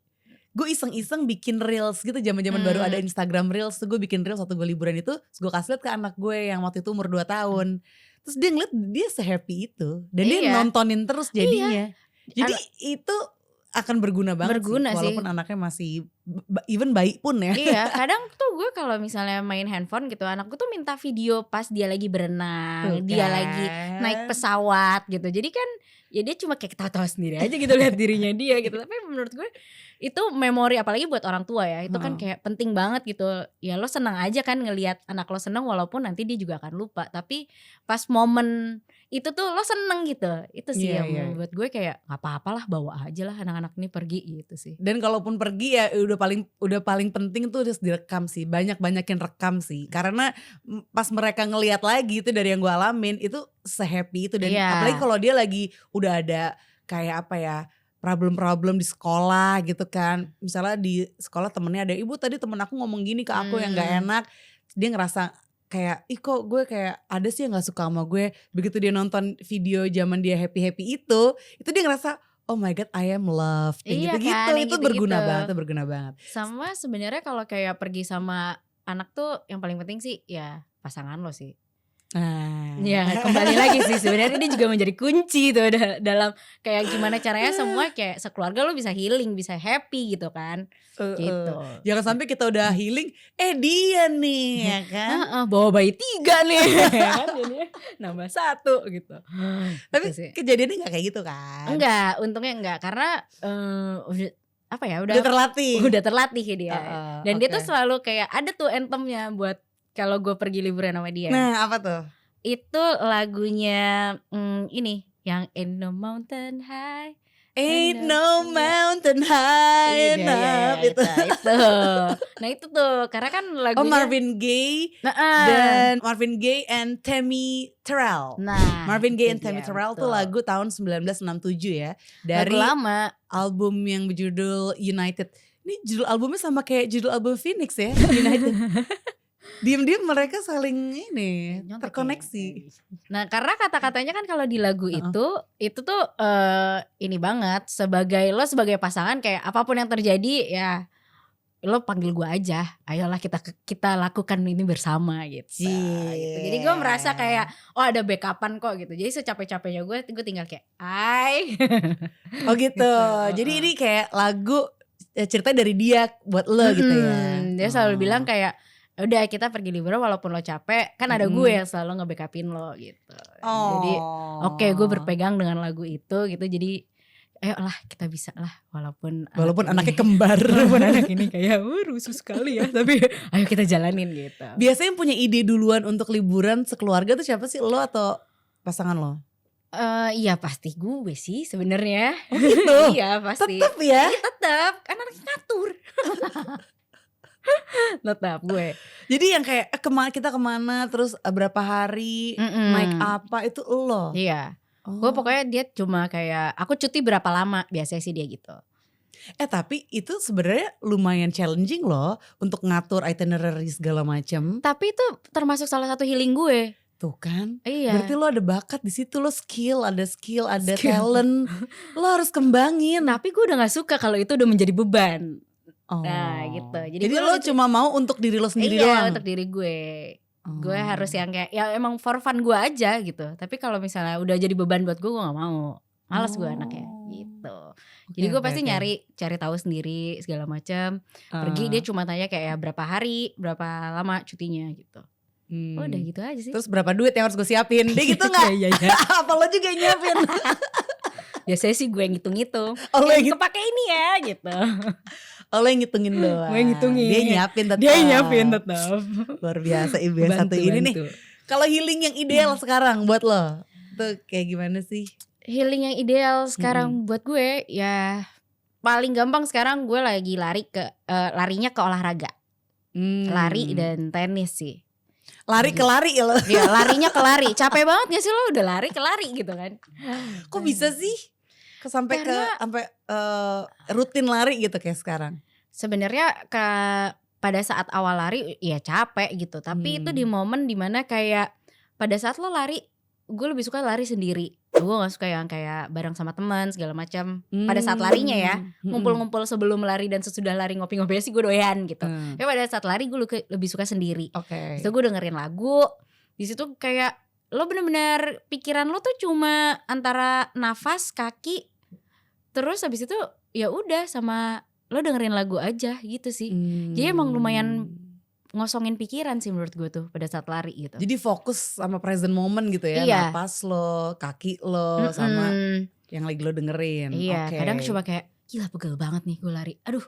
gue iseng-iseng bikin reels gitu, zaman-zaman baru ada Instagram reels tuh, gue bikin reels waktu gue liburan itu, terus gue kasih liat ke anak gue yang waktu itu umur 2 tahun. Terus dia ngeliat dia se-happy itu, dan dia nontonin terus jadinya. Jadi itu akan berguna banget sih, walaupun anaknya masih even bayi pun ya. Iya, kadang tuh gue kalau misalnya main handphone gitu, anakku tuh minta video pas dia lagi berenang, dia lagi naik pesawat gitu. Jadi kan ya dia cuma kayak ketawa-tawa sendiri aja gitu lihat dirinya dia gitu. Tapi menurut gue itu memori, apalagi buat orang tua ya, itu kan kayak penting banget gitu. Ya lo senang aja kan ngelihat anak lo senang, walaupun nanti dia juga akan lupa, tapi pas momen itu tuh lo seneng gitu. Itu sih yang buat gue kayak gak apa-apalah, bawa aja lah anak-anak ini pergi gitu sih. Dan kalaupun pergi ya udah paling penting tuh harus direkam sih, banyakin rekam sih, karena pas mereka ngelihat lagi itu dari yang gue alamin itu se-happy itu. Dan apalagi kalau dia lagi udah ada kayak apa ya, problem-problem di sekolah gitu kan, misalnya di sekolah temennya ada, ibu tadi temen aku ngomong gini ke aku yang gak enak, dia ngerasa kayak ih kok gue kayak ada sih yang gak suka sama gue. Begitu dia nonton video zaman dia happy-happy itu dia ngerasa oh my god I am loved, kayak gitu-gitu. Itu berguna banget. Sama sebenarnya kalau kayak pergi sama anak tuh yang paling penting sih ya pasangan lo sih. Ya kembali lagi sih sebenarnya ini juga menjadi kunci tuh dalam kayak gimana caranya semua kayak sekeluarga lo bisa healing, bisa happy gitu kan. Gitu. Jangan sampai kita udah healing dia nih ya kan. Bawa bayi 3 nih kan, jadinya nambah 1 gitu. Tapi kejadiannya gak kayak gitu kan? Enggak, untungnya enggak, karena udah terlatih dia. Dan dia tuh selalu kayak ada tuh anthemnya buat kalau gue pergi liburan sama dia. Nah apa tuh? Itu lagunya ini yang Ain't No Mountain High, Ain't no mountain high enough. Itu. Nah itu tuh karena kan lagunya Marvin Gaye dan Marvin Gaye and Tammy Terrell. Nah Marvin Gaye and Tammy Terrell tuh lagu tahun 1967 ya, dari lagu lama, album yang berjudul United. Ini judul albumnya sama kayak judul album Phoenix ya, United. Diem-diem mereka saling ini Nyontek terkoneksi. ya. Nah karena kata-katanya kan kalau di lagu itu tuh ini banget sebagai pasangan kayak apapun yang terjadi ya lo panggil gue aja, ayolah kita lakukan ini bersama gitu. Gitu. Jadi gue merasa kayak ada backupan kok gitu. Jadi secapek-capeknya gue tinggal kayak Oh gitu. Jadi ini kayak lagu cerita dari dia buat lo gitu ya. Dia selalu bilang kayak udah kita pergi liburan walaupun lo capek kan ada gue yang selalu nge-backupin lo gitu. Jadi oke, gue berpegang dengan lagu itu gitu. Jadi ayolah kita bisa lah walaupun anaknya kembar. Walaupun anak ini kayak rusuh sekali ya, tapi ayo kita jalanin gitu. Biasanya yang punya ide duluan untuk liburan sekeluarga tuh siapa sih, lo atau pasangan lo? Iya pasti gue sih sebenarnya. Oh gitu? Iya pasti. Tetep ya? Iya tetep, kan anaknya ngatur. Tetap gue. Jadi yang kayak kita kemana terus berapa hari naik apa itu lo? Iya. Gue pokoknya dia cuma kayak aku cuti berapa lama biasanya sih dia gitu. Tapi itu sebenarnya lumayan challenging loh untuk ngatur itinerary segala macam. Tapi itu termasuk salah satu healing gue. Tuh kan? Iya. Berarti lo ada bakat di situ, lo ada talent. Lo harus kembangin. Tapi gue udah gak suka kalau itu udah menjadi beban. Nah gitu. Jadi lo cuma mau untuk diri lo sendiri doang? Iya untuk diri gue. Gue harus yang kayak ya emang for fun gue aja gitu. Tapi kalau misalnya udah jadi beban buat gue gak mau. Malas gue anaknya gitu. Jadi gue pasti cari tahu sendiri segala macam. Pergi dia cuma tanya kayak ya berapa hari, berapa lama cutinya gitu. Udah gitu aja sih. Terus berapa duit yang harus gue siapin? Dia gitu gak? Iya. Apa lo juga yang nyiapin? Biasanya sih gue ngitung-ngitung. Lo yang kepake ini ya gitu. Lo yang ngitungin doang. Gue ngitungin. Dia nyiapin tetap. Luar biasa ibu yang satu ini nih. Kalau healing yang ideal sekarang buat lo tuh kayak gimana sih? Healing yang ideal sekarang buat gue ya paling gampang sekarang gue lagi larinya ke olahraga. Lari dan tenis sih. Lari ke lari ya lo? Iya larinya ke lari. Capek banget gak sih lo udah lari ke lari gitu kan? Kok bisa sih? Sampai rutin lari gitu kayak sekarang. Sebenarnya pada saat awal lari ya capek gitu. Tapi itu di momen dimana kayak pada saat lo lari, gue lebih suka lari sendiri. Gue gak suka yang kayak bareng sama teman segala macam. Pada saat larinya ya, ngumpul-ngumpul sebelum lari dan sesudah lari ngopi-ngopi sih gue doyan gitu. Tapi pada saat lari gue lebih suka sendiri. Itu gue dengerin lagu. Di situ kayak lo bener-bener pikiran lo tuh cuma antara nafas, kaki. Terus habis itu ya udah sama lo dengerin lagu aja gitu sih. Jadi emang lumayan ngosongin pikiran sih menurut gue tuh pada saat lari gitu. Jadi fokus sama present moment gitu ya. Iya. Napas lo, kaki lo sama yang lagi lo dengerin. Iya kadang coba kayak gila pegel banget nih gue lari. Aduh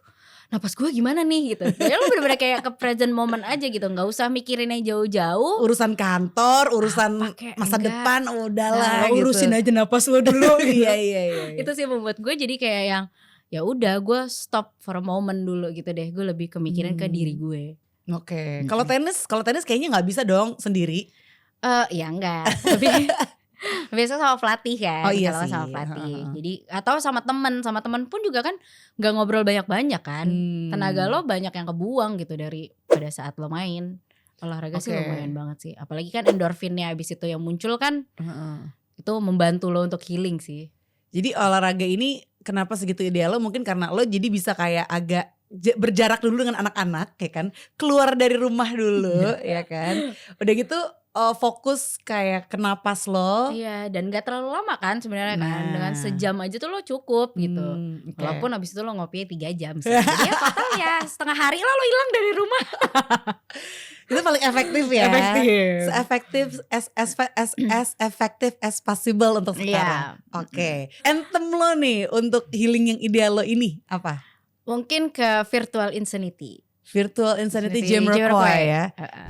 napas gue gimana nih gitu. Ya lo bener-bener kayak ke present moment aja gitu. Gak usah mikirin yang jauh-jauh. Urusan kantor, urusan masa depan udahlah gitu. Urusin aja napas lo dulu. Iya. Itu sih membuat gue jadi kayak yang ya udah gue stop for a moment dulu gitu deh. Gue lebih kemikirin ke diri gue. Oke. Kalau tenis kayaknya nggak bisa dong sendiri. Ya enggak. Tapi biasa sama pelatih kan. Oh iya kalau sih. Sama pelatih. Jadi atau sama teman pun juga kan nggak ngobrol banyak-banyak kan. Tenaga lo banyak yang kebuang gitu dari pada saat lo main. Olahraga sih lumayan banget sih. Apalagi kan endorfinnya abis itu yang muncul kan. Itu membantu lo untuk healing sih. Jadi olahraga ini kenapa segitu ideal lo? Mungkin karena lo jadi bisa kayak agak berjarak dulu dengan anak-anak ya kan. Keluar dari rumah dulu ya kan. Udah gitu fokus kayak ke napas lo. Iya dan gak terlalu lama kan sebenarnya kan. Dengan sejam aja tuh lo cukup gitu. Walaupun abis itu lo ngopi 3 jam sih. Jadi ya total ya setengah hari lo hilang dari rumah. Itu paling efektif ya. Efektif. As effective as possible untuk sekarang. Oke. Anthem lo nih untuk healing yang ideal lo ini apa? Mungkin ke Virtual Insanity. Virtual Insanity Jamiroquai ya.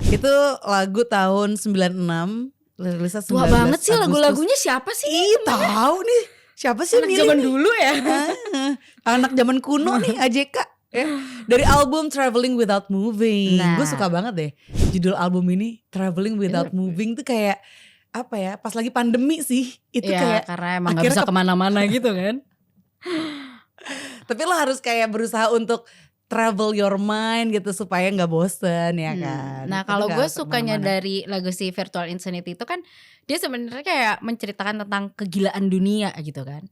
Itu lagu tahun 96. Rilisnya 19 Tua banget sih Agustus. Lagu-lagunya siapa sih? Ih tahu nih. Siapa sih anak zaman dulu ya? Anak zaman kuno nih AJK. Dari album Traveling Without Moving. Gue suka banget deh judul album ini, Traveling Without Moving tuh kayak apa ya, pas lagi pandemi sih. Itu kayak karena emang gak bisa kemana-mana gitu kan. Tapi lo harus kayak berusaha untuk travel your mind gitu supaya nggak bosen ya kan. Nah Itu kalau nggak gue harus sukanya kemana-mana. dari lagu si Virtual Insanity itu kan dia sebenarnya kayak menceritakan tentang kegilaan dunia gitu kan.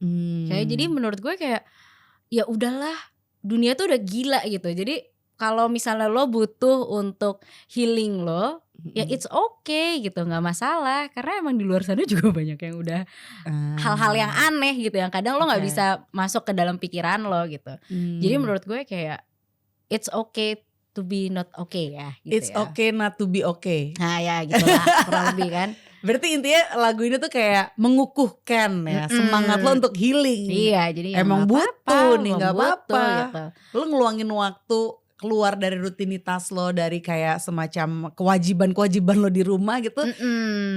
Kayak jadi menurut gue kayak ya udahlah, dunia tuh udah gila gitu. Jadi kalau misalnya lo butuh untuk healing lo, ya it's okay gitu, nggak masalah. Karena emang di luar sana juga banyak yang udah hal-hal yang aneh gitu, yang kadang lo nggak Oke. bisa masuk ke dalam pikiran lo gitu. Jadi menurut gue kayak it's okay to be not okay ya gitu It's ya. okay not to be okay. Nah ya gitu lah kurang lebih kan. Berarti intinya lagu ini tuh kayak mengukuhkan ya semangat lo untuk healing. Iya jadi ya Emang nggak butuh apa-apa, nih, emang nggak butuh apa-apa. gitu. Lo ngeluangin waktu keluar dari rutinitas lo, dari kayak semacam kewajiban-kewajiban lo di rumah gitu.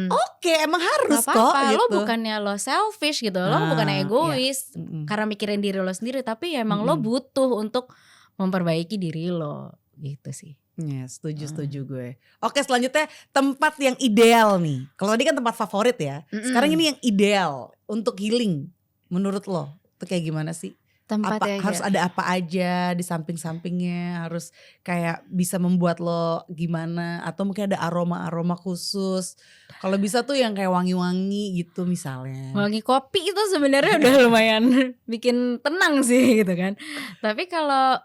Oke, emang harus Nggak kok apa-apa, gitu. lo bukannya lo selfish gitu, lo bukannya Iya. egois karena mikirin diri lo sendiri, tapi ya emang lo butuh untuk memperbaiki diri lo gitu sih. Ya, setuju gue. Oke, selanjutnya tempat yang ideal nih. Kalau tadi kan tempat favorit ya. Sekarang ini yang ideal untuk healing menurut lo. Itu kayak gimana sih? Tempat Apa yang harus ada apa aja di samping-sampingnya, harus kayak bisa membuat lo gimana, atau mungkin ada aroma-aroma khusus. Kalau bisa tuh yang kayak wangi-wangi gitu misalnya. Wangi kopi itu sebenarnya udah lumayan bikin tenang sih gitu kan. Tapi kalau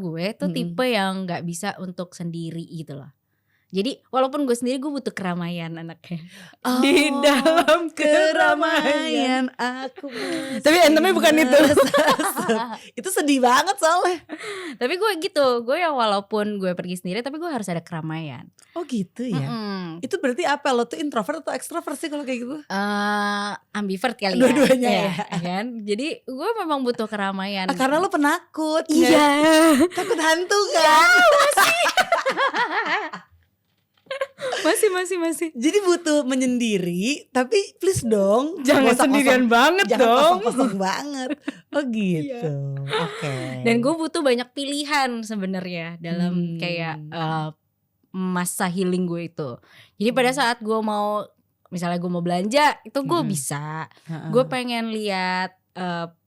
gue tuh tipe yang nggak bisa untuk sendiri gitu loh. Jadi walaupun gue sendiri gue butuh keramaian anaknya. Di dalam keramaian. aku. Tapi anthemnya bukan itu. Itu sedih banget soalnya. Tapi gue gitu, gue yang walaupun gue pergi sendiri tapi gue harus ada keramaian. Oh gitu ya. Itu berarti apa, lo tuh introvert atau extrovert sih kalau kayak gitu? Ambivert kali ya. Dua-duanya ya. Kan? Jadi gue memang butuh keramaian. Karena lo penakut. Iya. Takut hantu kan? Masih. Jadi butuh menyendiri, tapi please dong Jangan kosong-kosong. sendirian banget Jangan dong. kosong-kosong banget. Oh gitu. Oke. Dan gue butuh banyak pilihan sebenarnya dalam kayak masa healing gue itu. Jadi pada saat gue mau, misalnya gue mau belanja, itu gue bisa. Gue pengen lihat,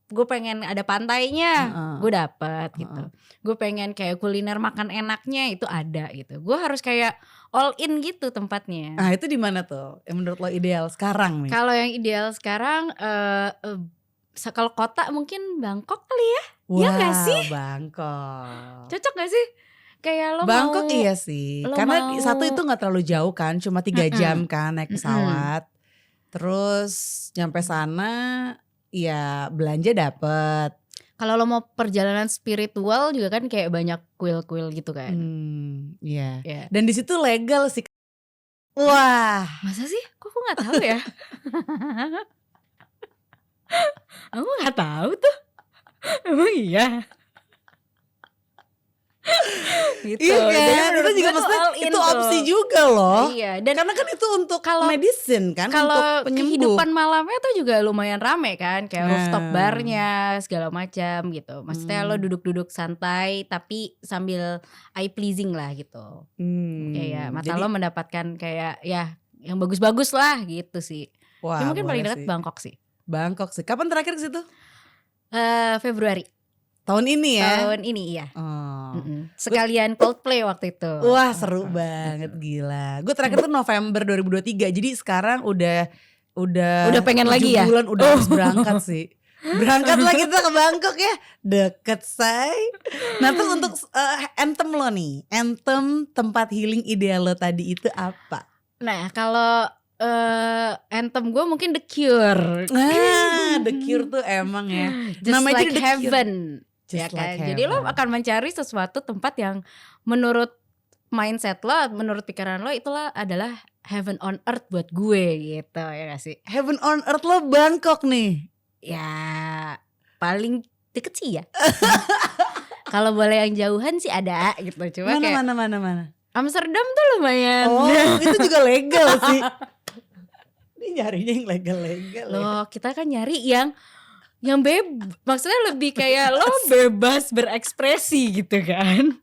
gue pengen ada pantainya, gue dapet gitu. Gue pengen kayak kuliner makan enaknya, itu ada gitu. Gue harus kayak all in gitu tempatnya. Nah itu di mana tuh yang menurut lo ideal sekarang nih? Kalau yang ideal sekarang, kalau kota mungkin Bangkok kali ya. Iya gak sih? Bangkok. Cocok gak sih? Kayak lo Bangkok mau, iya sih. lo Karena mau, satu itu gak terlalu jauh kan, cuma 3 jam kan naik pesawat. Terus nyampe sana ya belanja dapet. kalau lo mau perjalanan spiritual juga kan kayak banyak kuil-kuil gitu kan. Iya. Ya. Dan di situ legal sih. Wah, Masa sih? Kok aku nggak tahu ya? Aku nggak tahu tuh. Emang iya. Gitu. iya Jadi kan? Itu menurut juga gue tuh maksudnya all in itu tuh. opsi juga loh. Iya. Dan Karena kan itu untuk kalau- medicine kan, untuk kalau penyembuh. kehidupan malamnya tuh juga lumayan rame kan, kayak Nah. rooftop barnya segala macam gitu. Maksudnya lo duduk-duduk santai tapi sambil eye pleasing lah gitu. Kayak mata Jadi, lo mendapatkan kayak ya yang bagus-bagus lah gitu sih. wah, Tapi mungkin paling boleh dekat sih. Bangkok sih. Bangkok sih. Kapan terakhir ke situ? Februari Tahun ini ya? tahun ini ya. Oh. Sekalian Coldplay waktu itu. Wah seru banget, gila. Gue terakhir tuh November 2023. Jadi sekarang udah pengen 7 lagi ya? bulan udah harus berangkat sih. Berangkat lah kita ke Bangkok ya. Deket say. Nah terus untuk anthem lo nih, anthem tempat healing ideal lo tadi itu apa? Nah kalau anthem gue mungkin The Cure. The Cure tuh emang ya. Just Namanya like The Cure. heaven. Just Ya kan? like Jadi lo heaven. akan mencari sesuatu tempat yang menurut mindset lo, menurut pikiran lo itulah adalah heaven on earth buat gue gitu ya gak sih? Heaven on earth lo Bangkok nih. Ya paling deket sih ya. Kalau boleh yang jauhan sih ada gitu. Cuma kayak Mana? Amsterdam tuh lumayan. Oh itu juga legal sih. Ini nyarinya yang legal-legal ya. Loh kita kan nyari yang maksudnya lebih kayak lo bebas berekspresi gitu kan.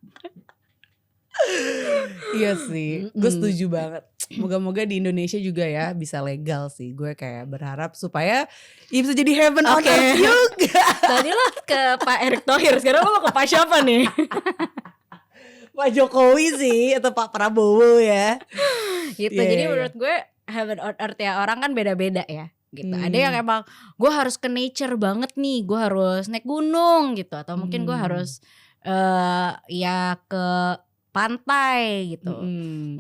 Iya sih, gue setuju banget. Moga-moga di Indonesia juga ya bisa legal sih. Gue kayak berharap supaya ya bisa jadi heaven on earth juga. Tadi lo ke Pak Erick Thohir, sekarang lo mau ke Pak siapa nih? Pak Jokowi sih atau Pak Prabowo ya. Gitu. Iya, Jadi iya, menurut gue heaven on earth ya orang kan beda-beda ya. Gitu. Ada yang emang gue harus ke nature banget nih, gue harus naik gunung gitu, atau mungkin gue harus ya ke pantai gitu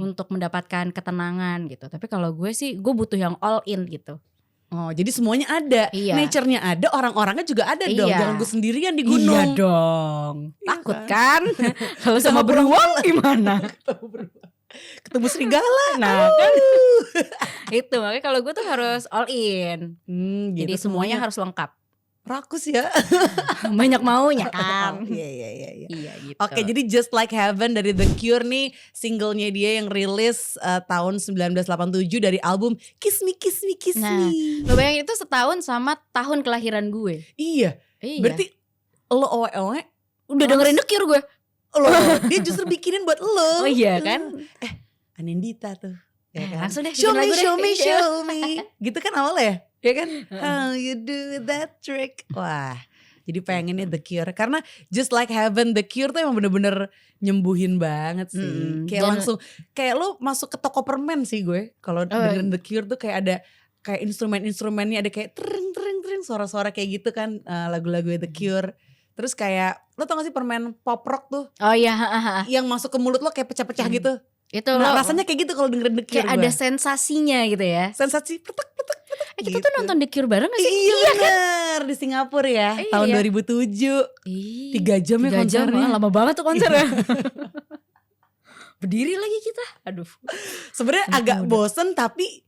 untuk mendapatkan ketenangan gitu. Tapi kalau gue sih gue butuh yang all in gitu. Oh, jadi semuanya ada. Iya. Nature-nya ada, orang-orangnya juga ada dong. Iya. Jangan gue sendirian di gunung. Iya dong. Iya Takut kan? Kalau Bisa sama ngobrol beruang gimana? Ketemu serigala. Nah kan itu makanya kalau gue tuh harus all in. Gitu, Jadi semuanya harus lengkap. rakus ya. Banyak maunya kan. Iya. Iya gitu. Oke, jadi Just Like Heaven dari The Cure nih, singlenya dia yang rilis tahun 1987 dari album Kiss Me Kiss Me Kiss Nah, Me. lo bayangin itu setahun sama tahun kelahiran gue. Iya. Berarti lo owe-owe udah dengerin The Cure gue. lo dia justru bikinin buat lo. Oh iya kan? Anindita tuh. Ya kan? Langsung deh Show bikin me, lagu deh. show me, Iya. show me. Gitu kan awalnya ya kan? How you do that trick. Wah, jadi pengennya The Cure. Karena Just Like Heaven, The Cure tuh emang bener-bener nyembuhin banget sih. Kayak Dan- langsung, kayak lo masuk ke toko permen sih gue. Kalau dengerin The Cure tuh kayak ada, kayak instrumen-instrumennya ada kayak tering, suara-suara kayak gitu kan. Lagu-lagu The Cure. Terus kayak, lo tau gak sih permen pop rock tuh? Oh iya. Yang masuk ke mulut lo kayak pecah-pecah gitu. Itu Nah, lo rasanya kayak gitu kalau dengerin The Cure kayak gue. ada sensasinya gitu ya. Sensasi petek. Kita Gitu. tuh nonton The Cure bareng gak sih? Iya bener, di Singapura ya, Iya. tahun 2007. 3 jam ya 3 jam, konsernya. lama banget tuh konsernya. Berdiri lagi kita. Aduh. Sebenarnya agak bosen tapi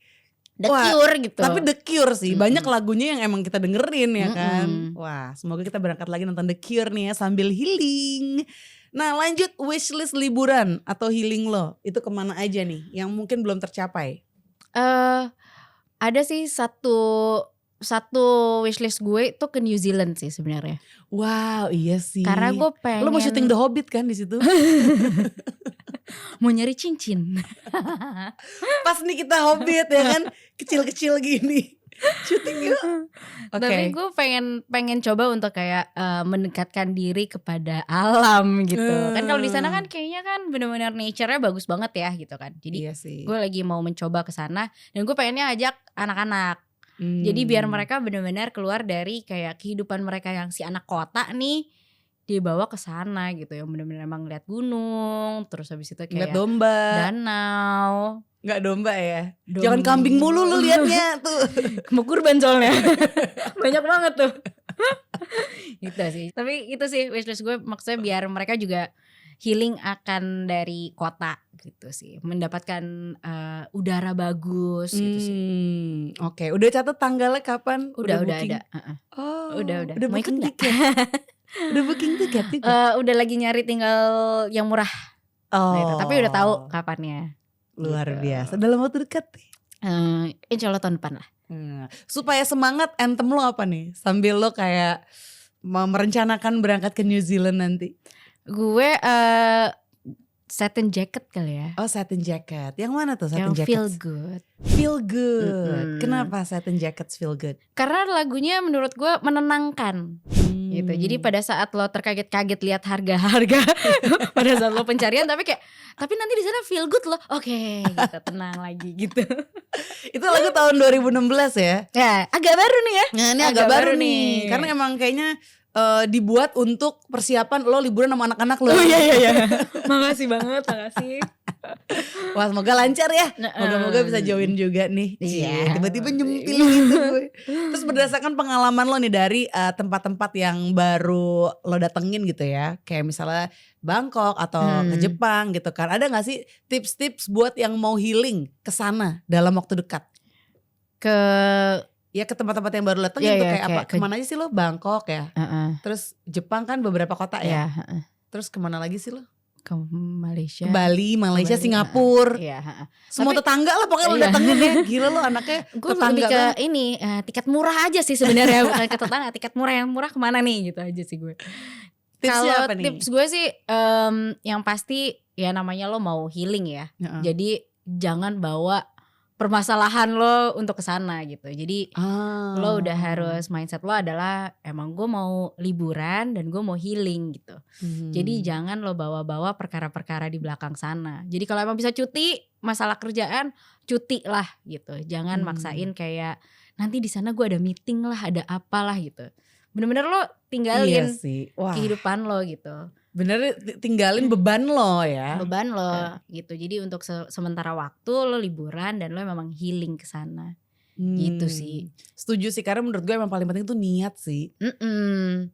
The wah, Cure gitu. tapi The Cure sih, banyak lagunya yang emang kita dengerin ya kan. Wah, semoga kita berangkat lagi nonton The Cure nih ya sambil healing. Nah lanjut, wishlist liburan atau healing lo, itu kemana aja nih yang mungkin belum tercapai? Ada sih satu wishlist gue itu ke New Zealand sih sebenarnya. Wow, iya sih. Karena gue pengen. Lo mau syuting The Hobbit kan di situ? Mau nyari cincin. Pas nih kita Hobbit ya kan, kecil-kecil gini. Syuting yuk. Oke. Tapi gue pengen coba untuk kayak mendekatkan diri kepada alam gitu. Kan kalau di sana kan kayaknya kan benar-benar nature-nya bagus banget ya gitu kan. Jadi Iya sih. gue lagi mau mencoba ke sana dan gue pengennya ajak anak-anak. Jadi biar mereka benar-benar keluar dari kayak kehidupan mereka yang si anak kota nih, dibawa ke sana gitu, yang benar-benar emang lihat gunung, terus habis itu Ngeliat kayak domba. danau. Nggak domba ya. Jangan kambing mulu lu liatnya tuh. Mau kurban soalnya. Banyak banget tuh. Gitu sih. Tapi itu sih wishlist gue, maksudnya biar mereka juga healing akan dari kota gitu sih. Mendapatkan udara bagus gitu sih. Oke, udah catat tanggalnya kapan? Udah booking? ada. Oh, Udah. Udah Mau booking ikut nggak? tiket. Udah booking tiket juga. Udah lagi nyari tinggal yang murah. Nah, itu. Tapi udah tahu kapannya. Luar gitu. biasa. Dalam waktu dekat. Insya Allah tahun depan lah. Supaya semangat, anthem lo apa nih? Sambil lo kayak merencanakan berangkat ke New Zealand nanti. Gue satin jacket kali ya. Oh, satin jacket. Yang mana tuh satin Yang jacket? feel good. Feel good. Kenapa satin jackets feel good? Karena lagunya menurut gue menenangkan gitu. Jadi pada saat lo terkaget-kaget lihat harga-harga pada saat lo pencarian, tapi nanti di sana feel good lo. Oke, gitu, tenang lagi gitu. Itu lagu tahun 2016 ya? Ya, agak baru nih ya. Nah, ini agak baru nih. Karena emang kayaknya dibuat untuk persiapan lo liburan sama anak-anak lo. Oh iya. Makasih banget, makasih. Wah, semoga lancar ya. Moga-moga bisa join juga nih. Iya. Tiba-tiba nyempil gitu gue. Terus berdasarkan pengalaman lo nih dari tempat-tempat yang baru lo datengin gitu ya. Kayak misalnya Bangkok atau ke Jepang gitu kan. Ada gak sih tips-tips buat yang mau healing ke sana dalam waktu dekat? Ya ke tempat-tempat yang baru datengin tuh kayak apa? Kemana aja sih lo? Bangkok ya. Terus Jepang kan beberapa kota ya. Terus kemana lagi sih lo? Ke Malaysia. Ke Bali, Malaysia, Singapura. Iya. Semua tetangga lah pokoknya lo datengin ya. Gila lo anaknya Gue tetangga lebih ke banget. ini tiket murah aja sih sebenarnya. Bukan ke tetangga, tiket murah, yang murah kemana nih gitu aja sih gue. Tipsnya Kalau apa nih? tips gue sih yang pasti ya namanya lo mau healing ya. Jadi jangan bawa permasalahan lo untuk ke sana gitu. Jadi lo udah harus mindset lo adalah emang gue mau liburan dan gue mau healing gitu. Jadi jangan lo bawa-bawa perkara-perkara di belakang sana. Jadi kalau emang bisa cuti masalah kerjaan, cuti lah gitu. Jangan maksain kayak nanti di sana gue ada meeting lah, ada apalah gitu. Bener-bener lo tinggalin kehidupan lo gitu. Bener, tinggalin beban lo ya. Beban lo gitu. Jadi untuk sementara waktu lo liburan dan lo memang healing ke sana. Gitu sih. Setuju sih, karena menurut gue emang paling penting tuh niat sih.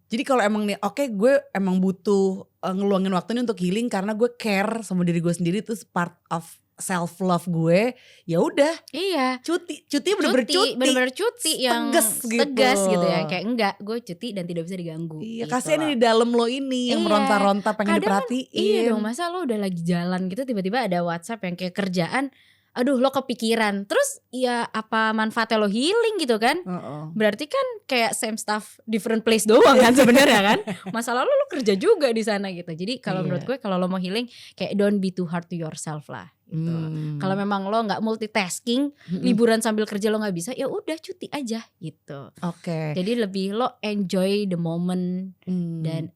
Jadi kalau emang nih oke, gue emang butuh ngeluangin waktu ini untuk healing karena gue care sama diri gue sendiri, itu part of self love gue. Ya udah. Iya. Cuti bener-bener cuti yang tegas gitu ya. Kayak enggak, gue cuti dan tidak bisa diganggu. Iya, gitu kasihan di dalam lo ini yang meronta-ronta pengen diperhatiin. Iya dong, masa lo udah lagi jalan gitu tiba-tiba ada WhatsApp yang kayak kerjaan, aduh lo kepikiran. Terus ya apa manfaatnya lo healing gitu kan? Berarti kan kayak same stuff different place doang kan sebenarnya kan? Masalah lo kerja juga di sana gitu. Jadi kalau menurut gue kalau lo mau healing kayak don't be too hard to yourself lah. Gitu. Kalau memang lo nggak multitasking, liburan sambil kerja lo nggak bisa, ya udah cuti aja gitu. Jadi lebih lo enjoy the moment dan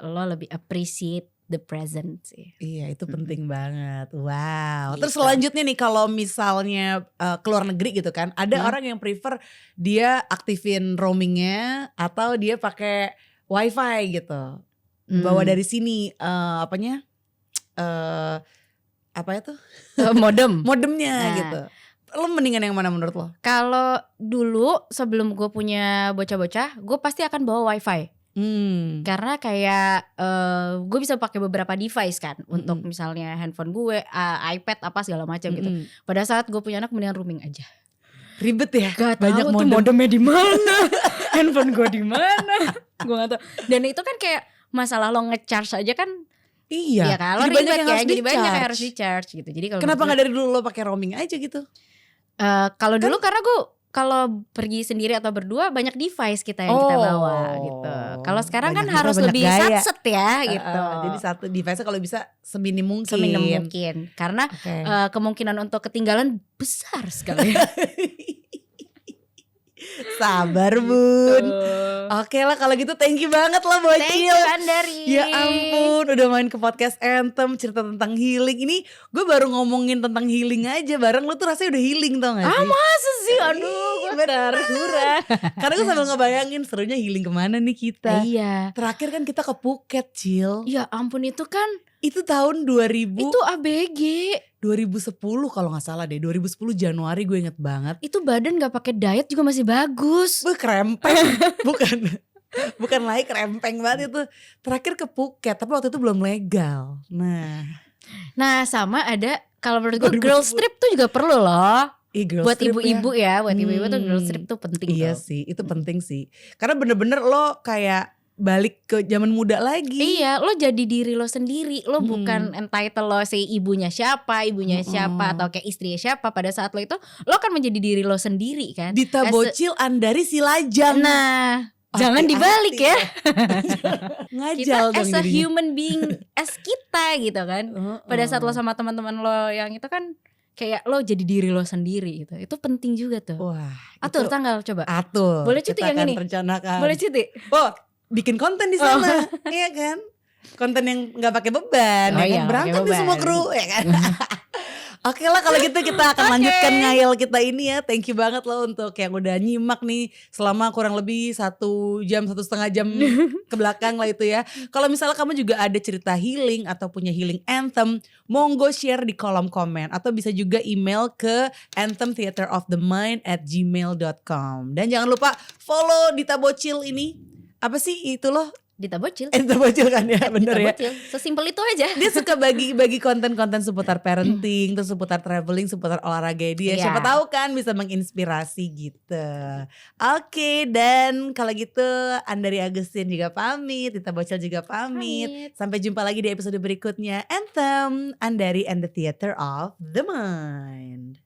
lo lebih appreciate the present sih. Iya, itu penting banget. Wow. Gitu. Terus selanjutnya nih kalau misalnya keluar negeri gitu kan, ada orang yang prefer dia aktifin roamingnya atau dia pakai wifi gitu, bawa dari sini apa itu? Modemnya gitu. Lo mendingan yang mana menurut lo? Kalau dulu sebelum gue punya bocah-bocah, gue pasti akan bawa wifi. Karena kayak gue bisa pakai beberapa device kan untuk misalnya handphone gue, iPad apa segala macam gitu. Pada saat gue punya anak mendingan roaming aja. Ribet ya? Gak banyak tahu tuh modemnya di mana, handphone gue di mana, gue gak tahu. Dan itu kan kayak masalah lo ngecharge aja kan. Iya, kalau ribet ya, jadi banyak yang harus di-charge gitu. Jadi kalau kenapa gak dari dulu lo pakai roaming aja gitu? Kalau dulu karena gue kalau pergi sendiri atau berdua banyak device kita yang kita bawa gitu. Kalau sekarang kan harus lebih satset ya gitu. Jadi satu device kalau bisa seminim mungkin. Karena kemungkinan untuk ketinggalan besar sekali. Sabar bun. Oke lah kalau gitu, thank you banget lah Bocil. Thank you Andari. Ya ampun udah main ke podcast Anthem, cerita tentang healing. Ini gue baru ngomongin tentang healing aja, bareng lu tuh rasanya udah healing tau gak sih? Masa sih? Aduh gue terhura. Karena gue sambil ngebayangin serunya healing kemana nih kita. Iya. Terakhir kan kita ke Phuket, Cil. Ya ampun, itu kan itu tahun 2000. Itu ABG 2010 kalau gak salah deh, 2010 Januari gue inget banget. Itu badan gak pakai diet juga masih bagus. Krempeng. Bukan lagi krempeng banget itu. Terakhir ke Phuket, tapi waktu itu belum legal. Nah sama ada, kalau menurut gue girls trip tuh juga perlu loh. Buat ibu-ibu ya, buat ibu-ibu tuh girls trip tuh penting. Iya tuh. Sih, itu penting sih. Karena bener-bener lo kayak balik ke zaman muda lagi. Iya, lo jadi diri lo sendiri. Lo bukan entitled lo si ibunya siapa atau kayak istrinya siapa. Pada saat lo itu, lo kan menjadi diri lo sendiri kan. Dita Bocil, Andari Silajang. Nah, jangan dibalik ya. Ngajal kita as a human being, as kita gitu kan. Pada saat lo sama teman-teman lo yang itu kan kayak lo jadi diri lo sendiri gitu. Itu penting juga tuh. Wah, atur tanggal coba. Atur. Boleh cuti yang ini? Rencanakan. Boleh cuti. Bikin konten di sana, iya kan? Konten yang nggak pakai beban, ya kan? Berangkat nih semua kru, ya kan? Oke lah kalau gitu kita akan lanjutkan ngayal kita ini ya. Thank you banget loh untuk yang udah nyimak nih selama kurang lebih 1 jam, 1,5 jam ke belakang lah itu ya. Kalau misalnya kamu juga ada cerita healing atau punya healing anthem, monggo share di kolom komen. Atau bisa juga email ke anthemtheaterofthemind@gmail.com. Dan jangan lupa follow Dita Bocil ini. Apa sih itu loh? Dita Bocil. Dita Bocil kan ya, bener ya. Bocil. Sesimpel itu aja. Dia suka bagi konten-konten seputar parenting, terus seputar traveling, seputar olahraga dia. Siapa tahu kan bisa menginspirasi gitu. Oke, dan kalau gitu Andari Agustin juga pamit, Dita Bocil juga pamit. Sampai jumpa lagi di episode berikutnya. Anthem, Andari and the Theater of the Mind.